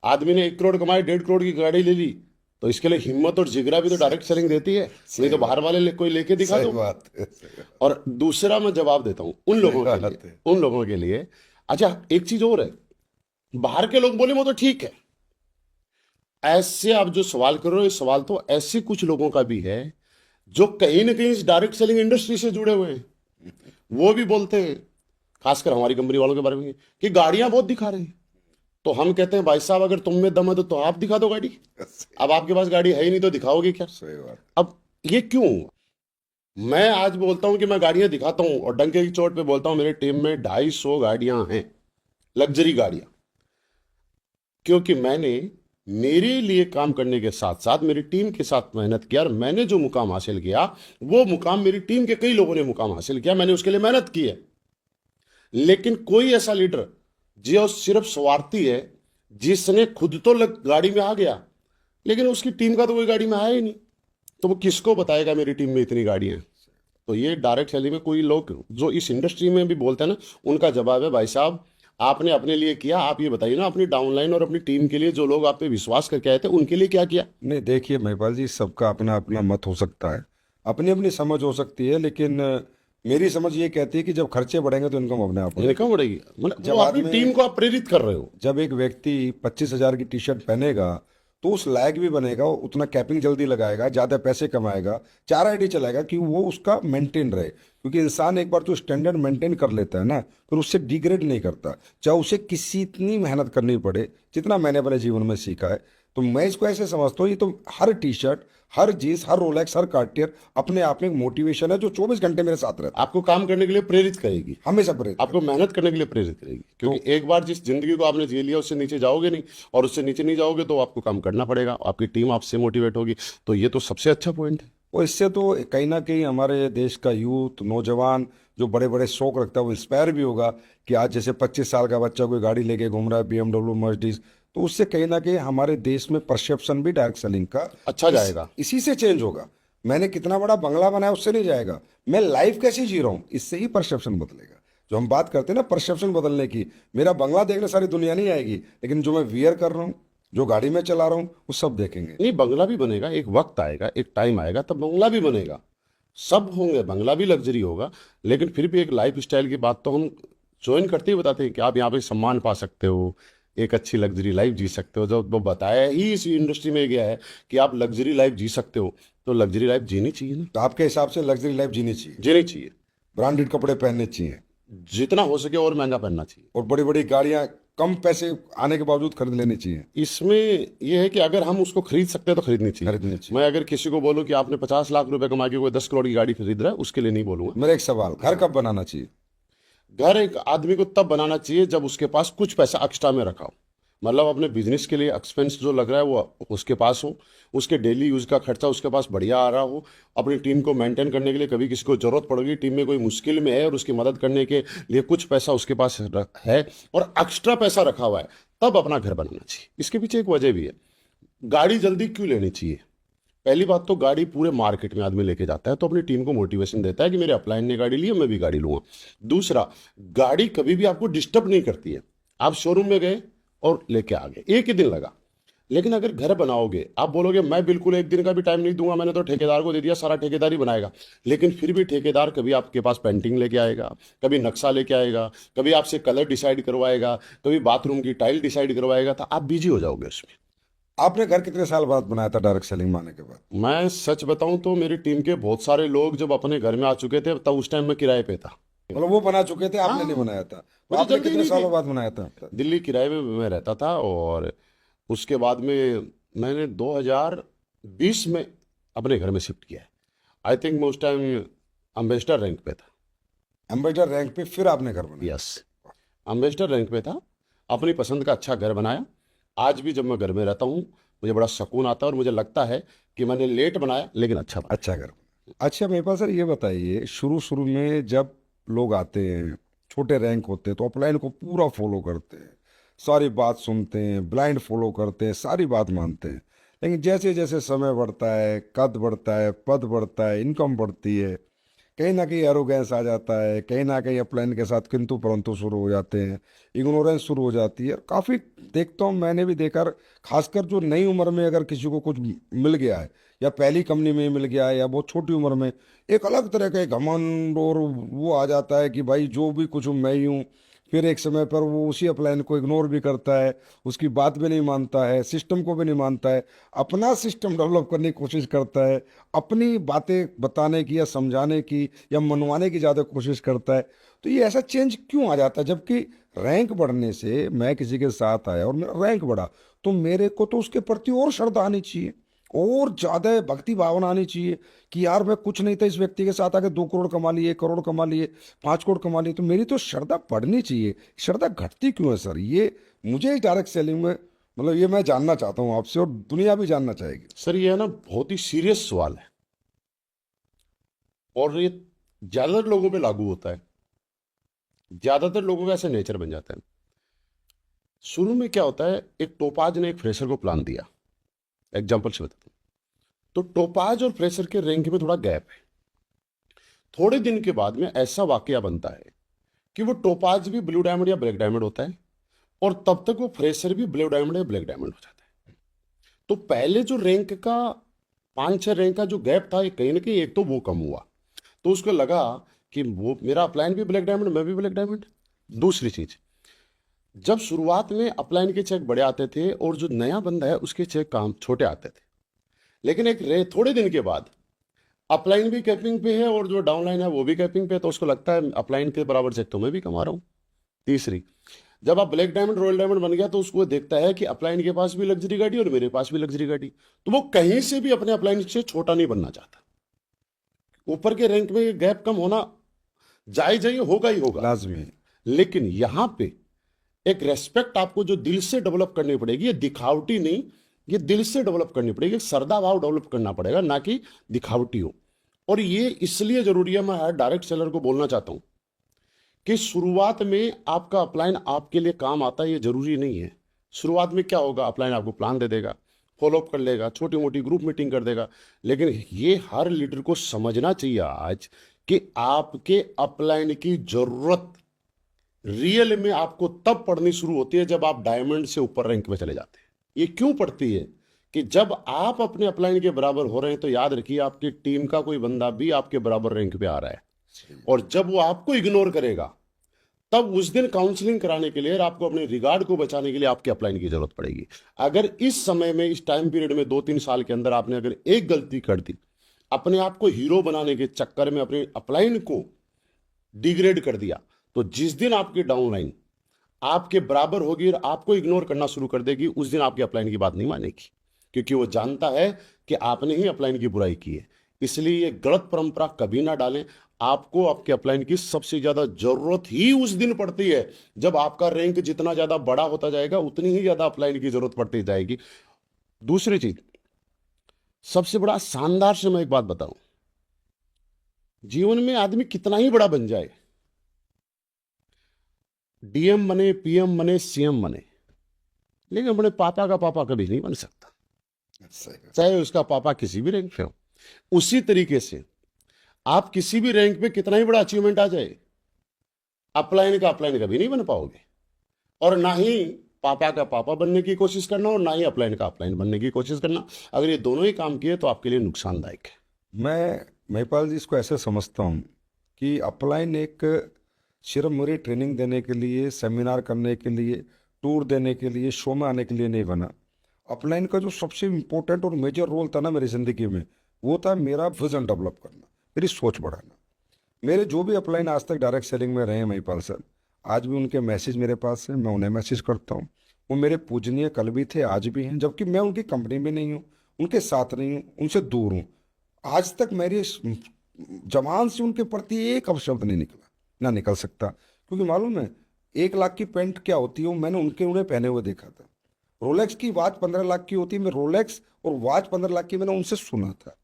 आदमी ने 1 करोड़ कमाए, 1.5 करोड़ की गाड़ी ले ली, तो इसके लिए हिम्मत और जिगरा भी तो डायरेक्ट सेलिंग देती है, नहीं तो बाहर वाले कोई लेके दिखा सही दो। बात है, सही बात। और दूसरा मैं जवाब देता हूं उन लोगों के बात लिए, है। उन लोगों के लिए। अच्छा, एक चीज और है, बाहर के लोग बोले वो तो ठीक है, ऐसे आप जो सवाल कर रहे हो, ये सवाल तो ऐसे कुछ लोगों का भी है जो कहीं ना कहीं इस डायरेक्ट सेलिंग इंडस्ट्री से जुड़े हुए हैं। वो भी बोलते हैं, खासकर हमारी कंपनी वालों के बारे में, कि गाड़ियां बहुत दिखा रहे हैं। तो हम कहते हैं, भाई साहब अगर तुम में दम है तो आप दिखा दो गाड़ी। अब आपके पास गाड़ी है ही नहीं तो दिखाओगे क्या? सही बात। अब ये क्यों हुआ? मैं आज बोलता हूं कि मैं गाड़ियां दिखाता हूं, और डंके की चोट पे बोलता हूं, मेरे टीम में 250 गाड़ियां हैं, लग्जरी गाड़ियां। क्योंकि मैंने मेरे लिए काम करने के साथ साथ मेरी टीम के साथ मेहनत किया, और मैंने जो मुकाम हासिल किया, वो मुकाम मेरी टीम के कई लोगों ने मुकाम हासिल किया, मैंने उसके लिए मेहनत की है। लेकिन कोई ऐसा लीडर जो सिर्फ स्वार्थी है, जिसने खुद तो गाड़ी में आ गया, लेकिन उसकी टीम का तो कोई गाड़ी में आया ही नहीं, तो वो किसको बताएगा मेरी टीम में इतनी गाड़ियां हैं? तो ये डायरेक्ट सेलिंग में कोई लोग जो इस इंडस्ट्री में भी बोलते हैं ना, उनका जवाब है, भाई साहब आपने अपने लिए किया, आप ये बताइए ना अपनी डाउनलाइन और अपनी टीम के लिए, जो लोग आप पे विश्वास करके आए थे, उनके लिए क्या किया? नहीं देखिए महिपाल जी, सबका अपना अपना मत हो सकता है, अपनी अपनी समझ हो सकती है, लेकिन मेरी समझ ये कहती है कि जब खर्चे बढ़ेंगे तो इनकम अपने आप इनकम बढ़ेगी। मतलब जब वो अपनी आदमी- टीम को आप प्रेरित कर रहे हो। जब एक व्यक्ति 25,000 की टी शर्ट पहनेगा तो उस लायक भी बनेगा, उतना कैपिंग जल्दी लगाएगा, ज़्यादा पैसे कमाएगा, 4 आईडी चलाएगा कि वो उसका मेंटेन रहे। क्योंकि इंसान एक बार जो स्टैंडर्ड मेंटेन कर लेता है ना, फिर उससे डिग्रेड नहीं करता, चाहे उसे किसी इतनी मेहनत करनी पड़े, जितना मैंने अपने जीवन में सीखा है। तो मैं इसको ऐसे समझता हूँ, ये तो हर टी शर्ट, हर जीन्स, हर रोलेक्स, हर कार्टियर अपने आप में एक मोटिवेशन है जो 24 घंटे मेरे साथ रहता आपको काम करने के लिए प्रेरित करेगी, है, हमेशा प्रेरित। आपको मेहनत करने के लिए प्रेरित करेगी। क्योंकि एक बार जिस जिंदगी को आपने जी लिया, उससे नीचे जाओगे नहीं, और उससे नीचे नहीं जाओगे तो आपको काम करना पड़ेगा, आपकी टीम आपसे मोटिवेट होगी। तो ये तो सबसे अच्छा पॉइंट है। और इससे तो कहीं ना कहीं हमारे देश का यूथ, नौजवान जो बड़े बड़े शौक रखता है, वो इंस्पायर भी होगा कि आज जैसे 25 साल का बच्चा कोई गाड़ी लेके घूम रहा है, BMW, मर्सिडीज, तो उससे कहीं ना कहीं हमारे देश में परसेप्शन भी डायरेक्ट सेलिंग का अच्छा जाएगा। इसी से चेंज होगा। मैंने कितना बड़ा बंगला बनाया उससे नहीं जाएगा, मैं लाइफ कैसी जी रहा हूँ इससे ही परसेप्शन बदलेगा। जो हम बात करते हैं ना परसेप्शन बदलने की, मेरा बंगला देखने सारी दुनिया नहीं आएगी, लेकिन जो मैं वियर कर रहा हूँ, जो गाड़ी में चला रहा हूँ, वो सब देखेंगे। नहीं, बंगला भी बनेगा, एक वक्त आएगा, एक टाइम आएगा तब बंगला भी बनेगा, सब होंगे, बंगला भी लग्जरी होगा। लेकिन फिर भी एक लाइफ स्टाइल की बात तो हम ज्वाइन करते ही बताते हैं कि आप यहाँ पे सम्मान पा सकते हो, एक अच्छी लग्जरी लाइफ जी सकते हो। जब वो बताया ही इस इंडस्ट्री में गया है कि आप लग्जरी लाइफ जी सकते हो, तो लग्जरी लाइफ जीनी चाहिए ना, तो आपके हिसाब से लग्जरी लाइफ जीनी चाहिए, जीनी चाहिए, ब्रांडेड कपड़े पहनने चाहिए, जितना हो सके और महंगा पहनना चाहिए। और बड़ी बड़ी गाड़ियां कम पैसे आने के बावजूद खरीद लेनी चाहिए। इसमें यह है कि अगर हम उसको खरीद सकते हैं तो खरीदनी चाहिए। खरीदनी चाहिए। मैं अगर किसी को बोलूं कि आपने 50 लाख रुपए कमा के कोई 10 करोड़ की गाड़ी खरीद रहा है, उसके लिए नहीं बोलूंगा। मेरा एक सवाल, घर कब बनाना चाहिए? घर एक आदमी को तब बनाना चाहिए जब उसके पास कुछ पैसा एक्स्ट्रा में रखा हो, मतलब अपने बिजनेस के लिए एक्सपेंस जो लग रहा है वो उसके पास हो, उसके डेली यूज का खर्चा उसके पास बढ़िया आ रहा हो, अपनी टीम को मेंटेन करने के लिए कभी किसी को जरूरत पड़ेगी, टीम में कोई मुश्किल में है और उसकी मदद करने के लिए कुछ पैसा उसके पास है और एक्स्ट्रा पैसा रखा हुआ है, तब अपना घर बनाना चाहिए। इसके पीछे एक वजह भी है। गाड़ी जल्दी क्यों लेनी चाहिए? पहली बात तो गाड़ी पूरे मार्केट में आदमी लेके जाता है तो अपनी टीम को मोटिवेशन देता है कि मेरे अपलाइन ने गाड़ी ली है, मैं भी गाड़ी लूंगा। दूसरा, गाड़ी कभी भी आपको डिस्टर्ब नहीं करती है। आप शोरूम में गए और लेके आ गए, एक ही दिन लगा। लेकिन अगर घर बनाओगे, आप बोलोगे मैं बिल्कुल एक दिन का भी टाइम नहीं दूंगा, मैंने तो ठेकेदार को दे दिया, सारा ठेकेदार ही बनाएगा। लेकिन फिर भी ठेकेदार कभी आपके पास पेंटिंग लेके आएगा, कभी नक्शा लेके आएगा, कभी आपसे कलर डिसाइड करवाएगा, कभी बाथरूम की टाइल डिसाइड करवाएगा, तो आप बिजी हो जाओगे उसमें। आपने घर कितने साल बाद बनाया था डायरेक्ट सेलिंग में आने के बाद? मैं सच बताऊं तो मेरी टीम के बहुत सारे लोग जब अपने घर में आ चुके थे तब उस टाइम मैं किराए पे था। मतलब वो बना चुके थे, आपने हाँ, नहीं बनाया था? तो मुझे आपने जल्दी कितने नहीं सालों थी। बाद बनाया था? दिल्ली किराए में मैं रहता था और उसके बाद में मैंने 2020 में अपने घर में शिफ्ट किया है। आई थिंक मैं उस टाइम अम्बेसडर रैंक पे था। एम्बेसडर रैंक पे फिर आपने घर बनाया? यस, अम्बेसडर रैंक पे था। अपनी पसंद का अच्छा घर बनाया। आज भी जब मैं घर में रहता हूँ मुझे बड़ा सुकून आता है और मुझे लगता है कि मैंने लेट बनाया लेकिन अच्छा बनाया। अच्छा घर बनाया। अच्छा मेरे पास सर ये बताइए, शुरू शुरू में जब लोग आते हैं, छोटे रैंक होते हैं, तो अपलाइन को पूरा फॉलो करते हैं, सारी बात सुनते हैं, ब्लाइंड फॉलो करते हैं, सारी बात मानते हैं। लेकिन जैसे जैसे समय बढ़ता है, कद बढ़ता है, पद बढ़ता है, इनकम बढ़ती है, कहीं ना कहीं एरोगेंस आ जाता है, कहीं ना कहीं अपलाइन के साथ किंतु परंतु शुरू हो जाते हैं, इग्नोरेंस शुरू हो जाती है। काफ़ी देखता हूँ, मैंने भी देखा, खासकर जो नई उम्र में अगर किसी को कुछ मिल गया है, या पहली कंपनी में मिल गया है, या बहुत छोटी उम्र में, एक अलग तरह का एक घमंड और वो आ जाता है कि भाई जो भी कुछ हूँ मैं ही हूँ। फिर एक समय पर वो उसी अपलाइन को इग्नोर भी करता है, उसकी बात भी नहीं मानता है, सिस्टम को भी नहीं मानता है, अपना सिस्टम डेवलप करने की कोशिश करता है, अपनी बातें बताने की या समझाने की या मनवाने की ज़्यादा कोशिश करता है। तो ये ऐसा चेंज क्यों आ जाता है? जबकि रैंक बढ़ने से, मैं किसी के साथ आया और मेरा रैंक बढ़ा, तो मेरे को तो उसके प्रति और श्रद्धा आनी चाहिए, और ज़्यादा भक्ति भावना आनी चाहिए कि यार मैं कुछ नहीं था, इस व्यक्ति के साथ आके 2 करोड़ कमा लिए, 1 करोड़ कमा लिए, 5 करोड़ कमा लिए, तो मेरी तो श्रद्धा बढ़नी चाहिए। श्रद्धा घटती क्यों है सर? ये मुझे डायरेक्ट सेलिंग में, मतलब ये मैं जानना चाहता हूँ आपसे, और दुनिया भी जानना चाहेगी। सर ये है ना बहुत ही सीरियस सवाल है और ये ज्यादातर लोगों पे लागू होता है। ज्यादातर लोगों का ऐसा नेचर बन जाता है। शुरू में क्या होता है, एक टोपाज ने एक फ्रेशर को प्लान दिया, एग्जाम्पल से बताता हूँ। तो टोपाज और फ्रेशर के रैंक में थोड़ा गैप है। थोड़े दिन के बाद में ऐसा वाकया बनता है कि वो टोपाज भी ब्लू डायमंड या ब्लैक डायमंड होता है और तब तक वो फ्रेशर भी ब्लू डायमंड या ब्लैक डायमंड हो जाता है। तो पहले जो रैंक का 5-6 रैंक का जो गैप था, कहीं ना कहीं एक तो वो कम हुआ, तो उसको लगा कि वो मेरा अपलाइन भी ब्लैक डायमंड, मैं भी ब्लैक डायमंड। दूसरी चीज, जब शुरुआत में अपलाइन के चेक बड़े आते थे और जो नया बंदा है उसके चेक काम छोटे आते थे, लेकिन थोड़े दिन के बाद अपलाइन भी कैपिंग पे है और जो डाउनलाइन है वो भी कैपिंग पे है, तो उसको लगता है अपलाइन के बराबर चेक तो मैं भी कमा रहा हूँ। तीसरी, जब आप ब्लैक डायमंड रॉयल डायमंड बन गया तो उसको देखता है कि अपलाइन के पास भी लग्जरी गाड़ी और मेरे पास भी लग्जरी गाड़ी, तो वो कहीं से भी अपने अपलाइन से छोटा नहीं बनना चाहता। ऊपर के रैंक में ये गैप कम होना जायज है, ये होगा ही होगा, लाजमी है। लेकिन यहां पे एक रेस्पेक्ट आपको जो दिल से डेवलप करनी पड़ेगी, ये दिखावटी नहीं, ये दिल से डेवलप करनी पड़ेगी, श्रद्धा भाव डेवलप करना पड़ेगा, ना कि दिखावटी हो। और ये इसलिए जरूरी है, मैं हर डायरेक्ट सेलर को बोलना चाहता हूं कि शुरुआत में आपका अपलाइन आपके लिए काम आता है ये जरूरी नहीं है। शुरुआत में क्या होगा, अपलाइन आपको प्लान दे देगा, फॉलोअप कर लेगा, छोटी मोटी ग्रुप मीटिंग कर देगा। लेकिन ये हर लीडर को समझना चाहिए आज कि आपके अपलाइन की जरूरत रियल में आपको तब पड़नी शुरू होती है जब आप डायमंड से ऊपर रैंक में चले जाते हैं। ये क्यों पड़ती है कि जब आप अपने अपलाइन के बराबर हो रहे हैं तो याद रखिए आपकी टीम का कोई बंदा भी आपके बराबर रैंक पे आ रहा है, और जब वो आपको इग्नोर करेगा तब उस दिन काउंसलिंग कराने के लिए और आपको अपने रिगार्ड को बचाने के लिए आपके अपलाइन की जरूरत पड़ेगी। अगर इस समय में, इस टाइम पीरियड में 2-3 साल के अंदर आपने अगर एक गलती कर दी, अपने आप को हीरो बनाने के चक्कर में अपने अपलाइन को डिग्रेड कर दिया, तो जिस दिन आपकी डाउनलाइन आपके बराबर होगी और आपको इग्नोर करना शुरू कर देगी, उस दिन आपके अपलाइन की बात नहीं मानेगी, क्योंकि वो जानता है कि आपने ही अपलाइन की बुराई की है। इसलिए ये गलत परंपरा कभी ना डालें। आपको आपके अपलाइन की सबसे ज्यादा जरूरत ही उस दिन पड़ती है जब आपका रैंक जितना ज्यादा बड़ा होता जाएगा उतनी ही ज्यादा अपलाइन की जरूरत पड़ती जाएगी। दूसरी चीज, सबसे बड़ा शानदार से मैं एक बात बताऊं, जीवन में आदमी कितना ही बड़ा बन जाए, डीएम बने, पीएम बने, सीएम बने, लेकिन अपने पापा का पापा कभी नहीं बन सकता, सही। चाहे उसका पापा किसी भी रैंक पे हो। उसी तरीके से आप किसी भी रैंक पे कितना ही बड़ा अचीवमेंट आ जाए, अपलाइन का अपलाइन कभी नहीं बन पाओगे, और ना ही पापा का पापा बनने की कोशिश करना और ना ही अपलाइन का अपलाइन बनने की कोशिश करना। अगर ये दोनों ही काम किए तो आपके लिए नुकसानदायक है। मैं महिपाल जी इसको ऐसे समझता हूँ कि अपलाइन एक सिर्फ मुझे ट्रेनिंग देने के लिए, सेमिनार करने के लिए, टूर देने के लिए, शो में आने के लिए नहीं बना। अपलाइन का जो सबसे इम्पोर्टेंट और मेजर रोल था ना मेरी ज़िंदगी में, वो था मेरा विजन डेवलप करना, मेरी सोच बढ़ाना। मेरे जो भी अपलाइन आज तक डायरेक्ट सेलिंग में रहे हैं महिपाल सर, आज भी उनके मैसेज मेरे पास है, मैं उन्हें मैसेज करता हूँ। वो मेरे पूजनीय कल भी थे, आज भी हैं, जबकि मैं उनकी कंपनी में नहीं हूँ, उनके साथ नहीं हूँ, उनसे दूर हूँ। आज तक मेरी जबान से उनके प्रति एक अपशब्द नहीं निकला, ना निकल सकता, क्योंकि मालूम है 1 लाख की पैंट क्या होती है वो मैंने उन्हें पहने हुए देखा था। रोलेक्स की वॉच 15 लाख की होती है, मैं रोलेक्स और वॉच 15 लाख की मैंने उनसे सुना था।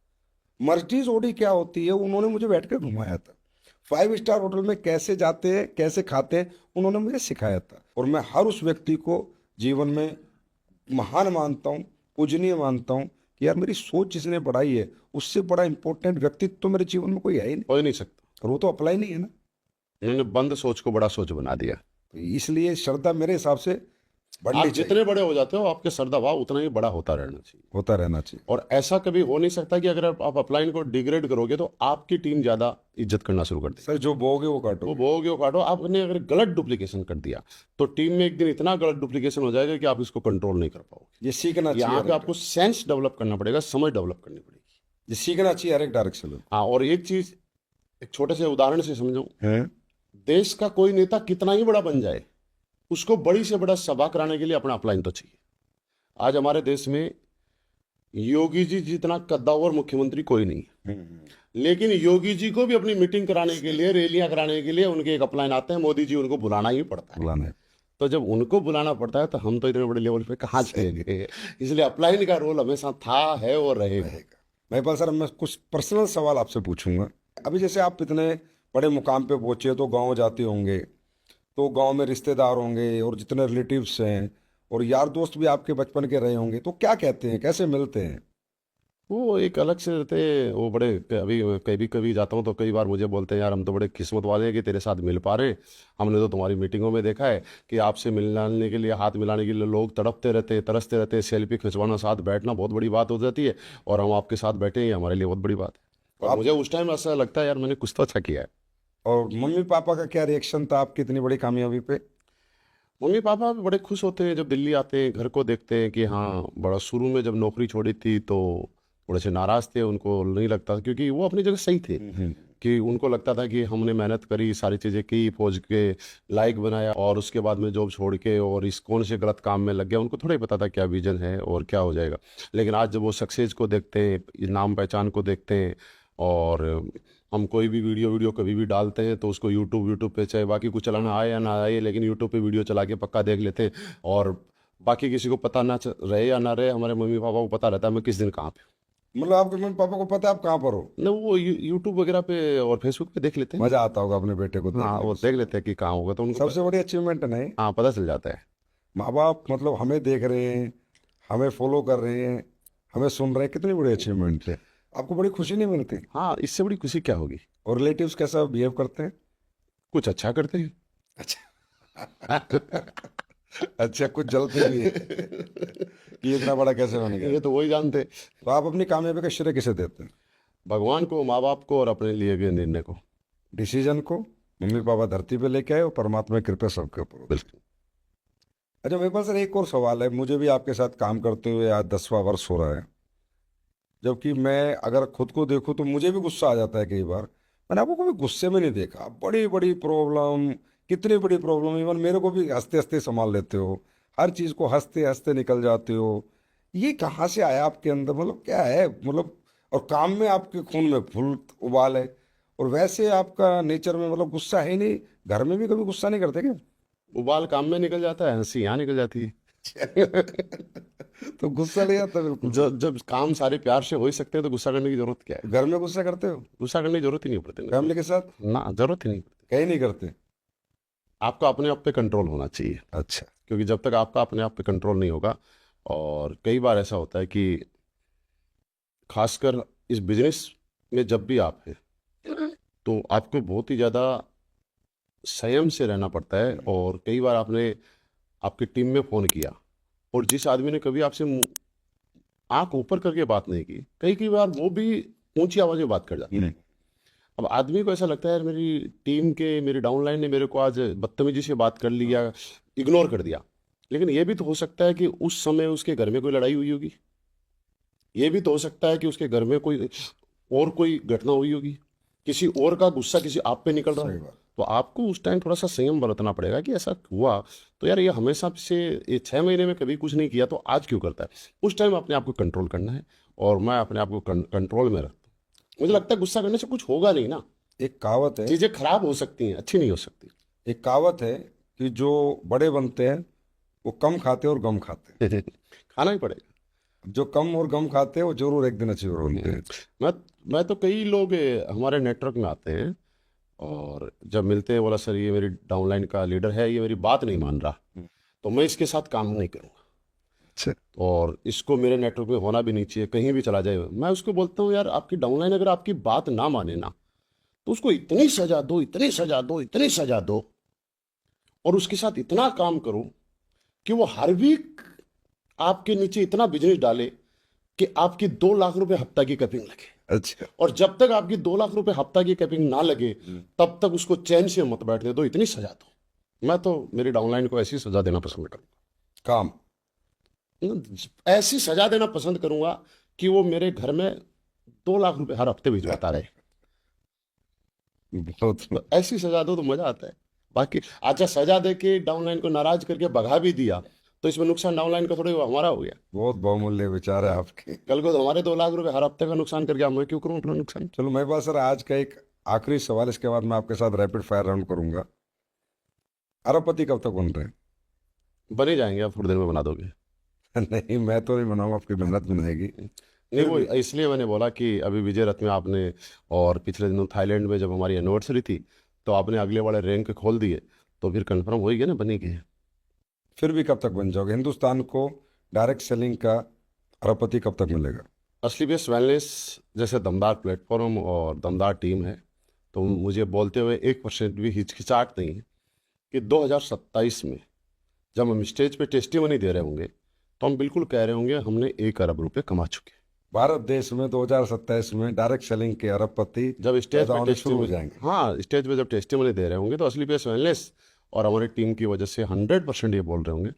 मर्सिडीज ऑडी क्या होती है उन्होंने मुझे बैठ कर घुमाया था। 5 स्टार होटल में कैसे जाते हैं, कैसे खाते हैं, उन्होंने मुझे सिखाया था। और मैं हर उस व्यक्ति को जीवन में महान मानता हूँ, पूजनीय मानता हूँ कि यार मेरी सोच जिसने बढ़ाई है उससे बड़ा इंपॉर्टेंट व्यक्तित्व तो मेरे जीवन में कोई है ही नहीं, हो ही नहीं सकता। और वो तो अप्लाई नहीं है ना। उन्होंने बंद सोच को बड़ा सोच बना दिया। तो इसलिए श्रद्धा मेरे हिसाब से बढ़नी आप चाहिए, जितने बड़े हो जाते हो आपके श्रद्धा भाव उतना ही बड़ा होता रहना चाहिए। होता रहना चाहिए। और ऐसा कभी हो नहीं सकता कि अगर आप अपलाइन को डिग्रेड करोगे तो आपकी टीम ज्यादा इज्जत करना शुरू कर देगी। सर जो बोगे वो वो काटो। भोगे वो काटो। आपने अगर गलत डुप्लीकेशन कर दिया तो टीम में एक दिन इतना गलत डुप्लीकेशन हो जाएगा कि आप इसको कंट्रोल नहीं कर पाओगे। ये सीखना यहाँ पे चाहिए, आपको सेंस डेवलप करना पड़ेगा, समझ डेवलप करनी पड़ेगी। ये सीखना चाहिए हर एक डायरेक्शन में। हाँ, और एक चीज, एक छोटे से उदाहरण से समझो, हैं? देश का कोई नेता कितना ही बड़ा बन जाए, उसको बड़ी से बड़ा सभा कराने के लिए अपना अपलाइन तो चाहिए। आज हमारे देश में योगी जी जितना कद्दावर मुख्यमंत्री कोई नहीं है, लेकिन योगी जी को भी अपनी मीटिंग कराने के लिए, रैलियां कराने के लिए उनके एक अपलाइन आते हैं, मोदी जी उनको बुलाना ही पड़ता है। बुलाना है। तो जब उनको बुलाना पड़ता है तो हम तो इतने बड़े लेवल पे कहाँ जाएंगे। इसलिए अपलाइन का रोल हमेशा था, है और रहेगा। महिपाल सर मैं कुछ पर्सनल सवाल आपसे पूछूंगा। अभी जैसे आप इतने बड़े मुकाम पे पहुंचे तो गांव जाते होंगे, तो गांव में रिश्तेदार होंगे और जितने रिलेटिव्स हैं और यार दोस्त भी आपके बचपन के रहे होंगे, तो क्या कहते हैं, कैसे मिलते हैं? वो एक अलग से रहते हैं, वो बड़े, अभी कभी कभी जाता हूँ तो कई बार मुझे बोलते हैं यार हम तो बड़े किस्मत वाले हैं कि तेरे साथ मिल पा रहे। हमने तो तुम्हारी मीटिंगों में देखा है कि आपसे मिलाने के लिए, हाथ मिलाने के लिए लोग तड़पते रहते हैं, तरसते रहते हैं। सेल्फी खिंचवाना, साथ बैठना बहुत बड़ी बात हो जाती है, और हम आपके साथ बैठे हैं हमारे लिए बहुत बड़ी बात है। और मुझे उस टाइम ऐसा लगता है यार मैंने कुछ तो अच्छा किया है। और मम्मी पापा का क्या रिएक्शन था आपकी इतनी बड़ी कामयाबी पे? मम्मी पापा भी बड़े खुश होते हैं जब दिल्ली आते हैं, घर को देखते हैं कि हाँ बड़ा। शुरू में जब नौकरी छोड़ी थी तो थोड़े से नाराज थे, उनको नहीं लगता था, क्योंकि वो अपनी जगह सही थे, कि उनको लगता था कि हमने मेहनत करी, सारी चीज़ें की, फौज के लायक बनाया, और उसके बाद में जॉब छोड़ के और इस कौन से गलत काम में लग गया। उनको थोड़ा ही पता था क्या विजन है और क्या हो जाएगा। लेकिन आज जब वो सक्सेस को देखते हैं, नाम पहचान को देखते हैं, और हम कोई भी वीडियो कभी भी डालते हैं तो उसको यूट्यूब पे, चाहे बाकी कुछ चलाना आए या ना आए, लेकिन यूट्यूब पे वीडियो चला के पक्का देख लेते हैं। और बाकी किसी को पता ना रहे या ना रहे, हमारे मम्मी पापा को पता रहता है मैं किस दिन कहाँ पे हूँ। मतलब आपके मम्मी पापा को पता है आप कहाँ पर हो? ना, वो यूट्यूब वगैरह पे और फेसबुक पे देख लेते हैं। मजा आता होगा अपने बेटे को हाँ, वो देख लेते हैं कि कहाँ होगा, तो उनको सबसे बड़ी अचीवमेंट है नहीं? हाँ पता चल जाता है। माँ बाप मतलब हमें देख रहे हैं, हमें फॉलो कर रहे हैं, हमें सुन रहे हैं, कितनी बड़ी अचीवमेंट है। आपको बड़ी खुशी नहीं मिलती? हाँ, इससे बड़ी खुशी क्या होगी। और रिलेटिव्स कैसा बिहेव करते हैं? कुछ अच्छा करते हैं। अच्छा। अच्छा, कुछ जलते भी है कि ये इतना बड़ा कैसे बन गया। ये तो वही जानते। तो आप अपनी कामयाबी का श्रेय किसे देते हैं? भगवान को, माँ बाप को और अपने लिए गए निर्णय को। डिसीजन को? मम्मी पापा धरती पे लेके आए और परमात्मा की कृपा सबके ऊपर होती है। बिल्कुल। अच्छा, मेरे पास सर एक और सवाल है। मुझे भी आपके साथ काम करते हुए आज 10वां वर्ष हो रहा है। जबकि मैं अगर खुद को देखूं तो मुझे भी गुस्सा आ जाता है कई बार। मैंने आपको कभी गुस्से में नहीं देखा। बड़ी बड़ी प्रॉब्लम, कितनी बड़ी प्रॉब्लम, इवन मेरे को भी हंसते हंसते संभाल लेते हो। हर चीज़ को हंसते हंसते निकल जाते हो। ये कहाँ से आया आपके अंदर? मतलब क्या है मतलब? और काम में आपके खून में फुल उबाल है, और वैसे आपका नेचर में मतलब गुस्सा है ही नहीं। घर में भी कभी गुस्सा नहीं करते क्या? उबाल काम में निकल जाता है, हंसी यहाँ निकल जाती है। तो गुस्सा नहीं आता बिल्कुल भी? जब जब काम सारे प्यार से हो ही सकते हैं तो गुस्सा करने की जरूरत क्या है। घर में गुस्सा करते हो? गुस्सा करने की जरूरत ही नहीं पड़ती ना। फैमिली के साथ? ना, जरूरत ही नहीं पड़ती। कहीं नहीं करते? आपको अपने आप पे कंट्रोल होना चाहिए, अच्छा। क्योंकि जब तक आपका अपने आप पे कंट्रोल नहीं होगा। और कई बार ऐसा होता है कि खासकर इस बिजनेस में जब भी आप हैं तो आपको बहुत ही ज़्यादा संयम से रहना पड़ता है। और कई बार आपने आपकी टीम में फ़ोन किया और जिस आदमी ने कभी आपसे आंख ऊपर करके बात नहीं की, कई कई बार वो भी ऊंची आवाज़ में बात कर जाता है। अब आदमी को ऐसा लगता है यार, मेरी टीम के, मेरी डाउनलाइन ने मेरे को आज बदतमीजी से बात कर लिया, इग्नोर कर दिया। लेकिन ये भी तो हो सकता है कि उस समय उसके घर में कोई लड़ाई हुई होगी। ये भी तो हो सकता है कि उसके घर में कोई घटना हुई होगी, किसी और का गुस्सा किसी आप पे निकल रहा सही है। बात। तो आपको उस टाइम थोड़ा सा संयम बरतना पड़ेगा कि ऐसा हुआ तो यार, ये हमेशा से, ये 6 महीने में कभी कुछ नहीं किया तो आज क्यों करता है। उस टाइम अपने आप को कंट्रोल करना है। और मैं अपने आप को कंट्रोल में रखता हूँ। मुझे लगता है गुस्सा करने से कुछ होगा नहीं ना। एक कहावत है, चीज़ें खराब हो सकती हैं, अच्छी नहीं हो सकती। एक कहावत है कि जो बड़े बनते हैं वो कम खाते हैं और गम खाते खाना ही पड़ेगा। हैं। जो कम और गम खाते हैं वो जरूर एक दिन अचीव बनते हैं। मैं मैं तो कई लोग हमारे नेटवर्क में आते हैं और जब मिलते हैं, बोला सर ये मेरी डाउनलाइन का लीडर है, ये मेरी बात नहीं मान रहा, तो मैं इसके साथ काम नहीं करूँगा अच्छा। और इसको मेरे नेटवर्क में होना भी नहीं चाहिए, कहीं भी चला जाए। मैं उसको बोलता हूँ यार, आपकी डाउनलाइन अगर आपकी बात ना माने ना, तो उसको इतनी सजा दो, इतनी सजा दो, इतनी सजा दो, और उसके साथ इतना काम करो कि वो हर वीक आपके नीचे इतना बिजनेस डाले कि आपकी 2 लाख रुपए हफ्ता की कैपिंग लगे। अच्छा। और जब तक आपकी 2 लाख रुपए हफ्ता की कैपिंग ना लगे तब तक उसको चैन से मत बैठने दो, इतनी सजा दो। मैं तो मेरी डाउनलाइन को ऐसी सजा देना पसंद काम। करूंगा, ऐसी सजा देना पसंद करूंगा कि वो मेरे घर में 2 लाख रुपए हर हफ्ते भिजवाता रहे। बहुत तो ऐसी सजा दो तो मजा आता है। बाकी अच्छा, सजा दे के डाउनलाइन को नाराज करके भगा भी दिया तो इसमें नुकसान डाउनलाइन का थोड़ी हमारा हो गया। बहुत बहुमूल्य विचार है आपके। कल को तो हमारे 2 लाख रुपए हर हफ्ते का नुकसान करके मैं क्यों करूँ अपना नुकसान। चलो मेरे पास सर आज का एक आखिरी सवाल, इसके बाद मैं आपके साथ रैपिड फायर राउंड करूंगा। अरबपति कब तक बन रहे हैं? बने जाएंगे, आप थोड़ी देर में बना दोगे। नहीं, मैं तो नहीं बनाऊंगा, आपकी मेहनत बनाएगी। नहीं, वो इसलिए मैंने बोला कि अभी विजय रथ में आपने, और पिछले दिनों थाईलैंड में जब हमारी एनिवर्सरी थी तो आपने अगले वाले रैंक खोल दिए, तो फिर कंफर्म हो ही गया ना, बनेगी। फिर भी कब तक बन जाओगे? हिंदुस्तान को डायरेक्ट सेलिंग का अरबपति कब तक मिलेगा? असली बेस वेलनेस जैसे दमदार प्लेटफॉर्म और दमदार टीम है, तो मुझे बोलते हुए 1% भी हिचकिचाहट नहीं है कि 2027 में जब हम स्टेज पे टेस्टिमनी दे रहे होंगे तो हम बिल्कुल कह रहे होंगे हमने 1 अरब रुपए कमा चुके। भारत देश में 2027 में डायरेक्ट सेलिंग के अरबपति जब स्टेज पैदा पे होने शुरू हो टेस्टिमनी, जाएंगे। हाँ, स्टेज पे जब टेस्टिमनी दे रहे होंगे तो असली बेस वेलनेस और हमारी टीम की वजह से 100% ये बोल रहे होंगे।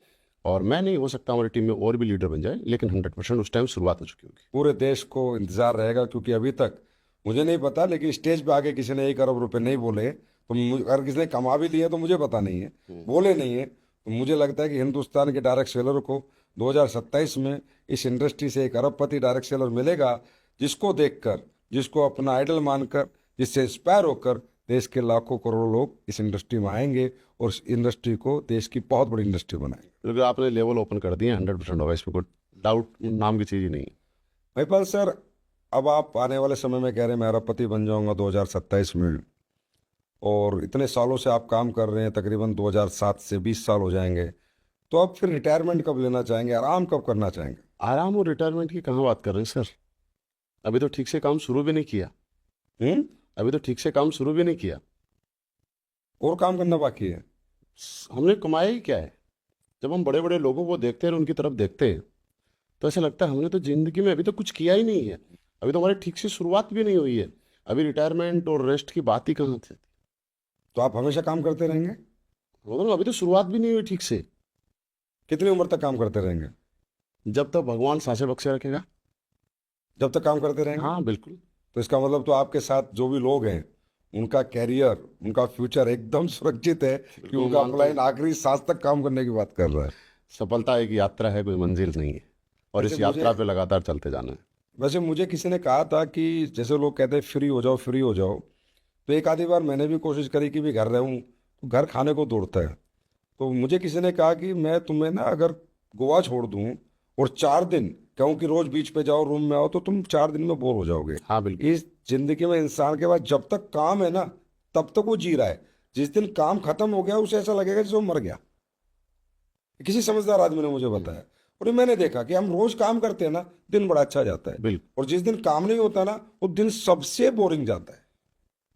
और मैं नहीं, हो सकता हमारी टीम में और भी लीडर बन जाए, लेकिन 100% उस टाइम शुरुआत हो चुकी होगी। पूरे देश को इंतजार रहेगा, क्योंकि अभी तक मुझे नहीं पता, लेकिन स्टेज पे आके किसी ने 1 अरब रुपए नहीं बोले। तो अगर किसी ने कमा भी लिए तो मुझे पता नहीं है, बोले नहीं है। तो मुझे लगता है कि हिंदुस्तान के डायरेक्ट सेलर को 2027 में इस इंडस्ट्री से 1 अरबपति डायरेक्ट सेलर मिलेगा, जिसको देखकर, जिसको अपना आइडल मानकर, जिससे इंस्पायर होकर देश के लाखों करोड़ों लोग इस इंडस्ट्री में आएंगे और इस इंडस्ट्री को देश की बहुत बड़ी इंडस्ट्री बनाएंगे। क्योंकि आपने लेवल ओपन कर दिए, 100% होगा, इसमें कोई डाउट नाम की चीज़ ही नहीं है। महिपाल सर, अब आप आने वाले समय में कह रहे हैं मैं अरबपति बन जाऊंगा 2027 में, और इतने सालों से आप काम कर रहे हैं, तकरीबन 2007 से 20 साल हो जाएंगे। तो आप फिर रिटायरमेंट कब लेना चाहेंगे, आराम कब करना चाहेंगे? आराम और रिटायरमेंट की कहाँ बात कर रहे हैं सर? अभी तो ठीक से काम शुरू भी नहीं किया। अभी तो ठीक से काम शुरू भी नहीं किया। और काम करना बाकी है? हमने कमाया ही क्या है? जब हम बड़े बड़े लोगों को देखते हैं और उनकी तरफ देखते हैं तो ऐसा लगता है हमने तो जिंदगी में अभी तो कुछ किया ही नहीं है। अभी तो हमारी ठीक से शुरुआत भी नहीं हुई है। अभी रिटायरमेंट और रेस्ट की बात ही कहाँ थी? तो आप हमेशा काम करते रहेंगे? मतलब अभी तो शुरुआत भी नहीं हुई ठीक से। कितनी उम्र तक काम करते रहेंगे? जब तक भगवान सांसें बख्शे रखेगा। जब तक काम करते रहेंगे? हाँ बिल्कुल। तो इसका मतलब तो आपके साथ जो भी लोग हैं उनका कैरियर, उनका फ्यूचर एकदम सुरक्षित है कि बिल्कुल उनका मानता क्लाइंट आखिरी सांस तक काम करने की बात कर रहा है। सफलता एक यात्रा है, कोई मंजिल नहीं है। और इस वैसे यात्रा मुझे पे लगातार चलते जाना है। वैसे मुझे किसी ने कहा था कि जैसे लोग कहते हैं फ्री हो जाओ फ्री हो जाओ, तो एक आधी बार मैंने भी कोशिश करी कि भी घर रहूं तो घर खाने को दौड़ता है। तो मुझे किसी ने कहा कि मैं तुम्हें ना अगर गोवा छोड़ दूं और 4 दिन कहूँ कि रोज बीच पे जाओ रूम में आओ, तो तुम 4 दिन में बोर हो जाओगे। हाँ बिल्कुल। इस जिंदगी में इंसान के पास जब तक काम है ना तब तक वो जी रहा है। जिस दिन काम खत्म हो गया उसे ऐसा लगेगा जैसे वो मर गया। किसी समझदार आदमी ने मुझे बताया, और ये मैंने देखा कि हम रोज काम करते हैं ना, दिन बड़ा अच्छा जाता है। बिल्कुल। और जिस दिन काम नहीं होता ना वो दिन सबसे बोरिंग जाता है।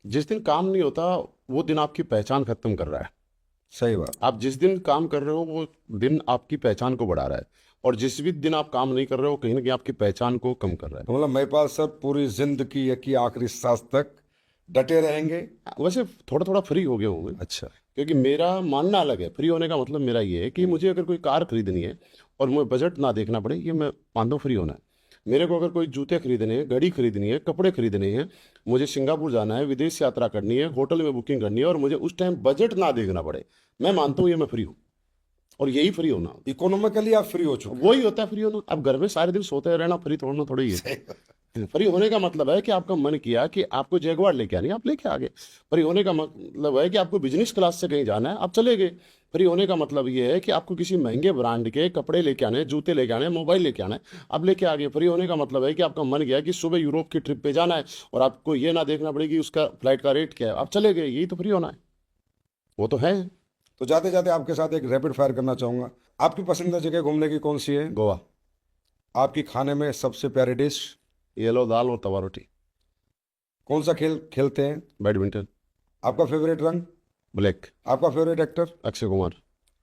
जिस दिन काम नहीं होता वो दिन आपकी पहचान खत्म कर रहा है। सही बात। आप जिस दिन काम कर रहे हो वो दिन आपकी पहचान को बढ़ा रहा है। और जिस भी दिन आप काम नहीं कर रहे हो कहीं ना कहीं आपकी पहचान को कम कर रहा तो मतलब महिपाल सर पूरी जिंदगी की आखिरी सांस तक डटे रहेंगे? है। वैसे थोड़ा थोड़ा फ्री हो गया हूँ मैं। अच्छा। क्योंकि मेरा मानना अलग है। फ्री होने का मतलब मेरा ये है कि मुझे अगर कोई कार खरीदनी है और मुझे बजट ना देखना पड़े, ये मैं मानता हूँ फ्री होना है। मेरे को अगर कोई जूते खरीदने हैं, घड़ी खरीदनी है, कपड़े खरीदने हैं, मुझे सिंगापुर जाना है, विदेश यात्रा करनी है, होटल में बुकिंग करनी है और मुझे उस टाइम बजट ना देखना पड़े, मैं मानता हूँ ये मैं फ्री हूँ। और यही फ्री होना होता इकोनॉमिकली आप फ्री हो है। चुके वही होता है फ्री होना। अब घर में सारे दिन सोते रहना फ्री थोड़ा थोड़ी है। हैं। फ्री होने का मतलब है कि आपका मन किया कि आपको जैगवार लेके आनी है, आप लेके आ गए। फ्री होने का मतलब है कि आपको बिजनेस क्लास से कहीं जाना है, आप चले गए। फ्री होने का मतलब ये है कि आपको किसी महंगे ब्रांड के कपड़े लेके आने, जूते लेके आने, मोबाइल लेके आना है, आप लेके आ गए। फ्री होने का मतलब है कि आपका मन गया कि सुबह यूरोप की ट्रिप पे जाना है और आपको ये ना देखना पड़े कि उसका फ्लाइट का रेट क्या है, आप चले गए। यही तो फ्री होना है। वो तो है। तो जाते जाते आपके साथ एक रैपिड फायर करना चाहूंगा। आपकी पसंदीदा जगह घूमने की कौन सी है? गोवा। आपकी खाने में सबसे प्यारी डिश? येलो दाल और तवा रोटी। कौन सा खेल खेलते हैं? बैडमिंटन। आपका फेवरेट रंग? ब्लैक। आपका फेवरेट एक्टर? अक्षय कुमार।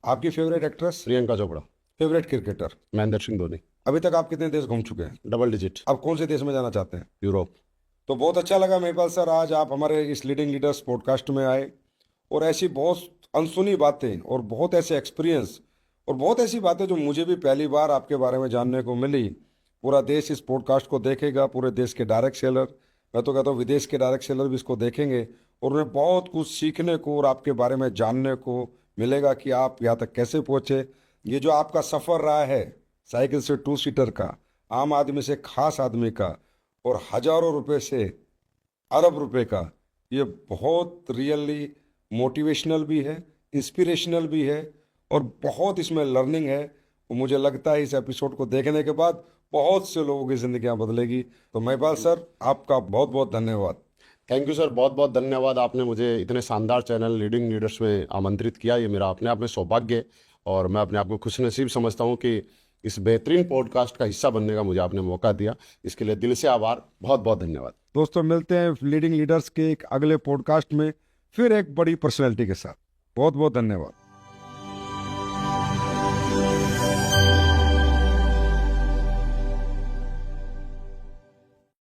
आपकी favourite actress? Priyanka Chopra. Favourite cricketer? Mahendra Singh Dhoni. अभी तक आप कितने देश घूम चुके हैं? Double digit. अब कौन से देश में जाना चाहते हैं? यूरोप। तो बहुत अच्छा लगा महिपाल सर, आज आप हमारे इस लीडिंग लीडर्स पॉडकास्ट में आए और ऐसी बहुत अनसुनी बातें और बहुत ऐसे एक्सपीरियंस और बहुत ऐसी बातें जो मुझे भी पहली बार आपके बारे में जानने को मिली। पूरा देश इस पॉडकास्ट को देखेगा, पूरे देश के डायरेक्ट सेलर, मैं तो कहता हूँ विदेश के डायरेक्ट सेलर भी इसको देखेंगे और उन्हें बहुत कुछ सीखने को और आपके बारे में जानने को मिलेगा कि आप यहाँ तक कैसे पहुँचे। ये जो आपका सफ़र रहा है साइकिल से 2 सीटर का, आम आदमी से खास आदमी का, और हजारों रुपए से अरब रुपए का, ये बहुत रियली मोटिवेशनल भी है, इंस्पिरेशनल भी है और बहुत इसमें लर्निंग है। और मुझे लगता है इस एपिसोड को देखने के बाद बहुत से लोगों की जिंदगियां बदलेगी। तो महिपाल सर आपका बहुत बहुत धन्यवाद। थैंक यू सर, बहुत बहुत धन्यवाद। आपने मुझे इतने शानदार चैनल लीडिंग लीडर्स में आमंत्रित किया, ये मेरा अपने आप में सौभाग्य है और मैं अपने आप को खुशनसीब समझता हूँ कि इस बेहतरीन पॉडकास्ट का हिस्सा बनने का मुझे आपने मौका दिया। इसके लिए दिल से आभार, बहुत बहुत धन्यवाद। दोस्तों मिलते हैं लीडिंग लीडर्स के एक अगले पॉडकास्ट में फिर एक बड़ी पर्सनैलिटी के साथ। बहुत बहुत धन्यवाद।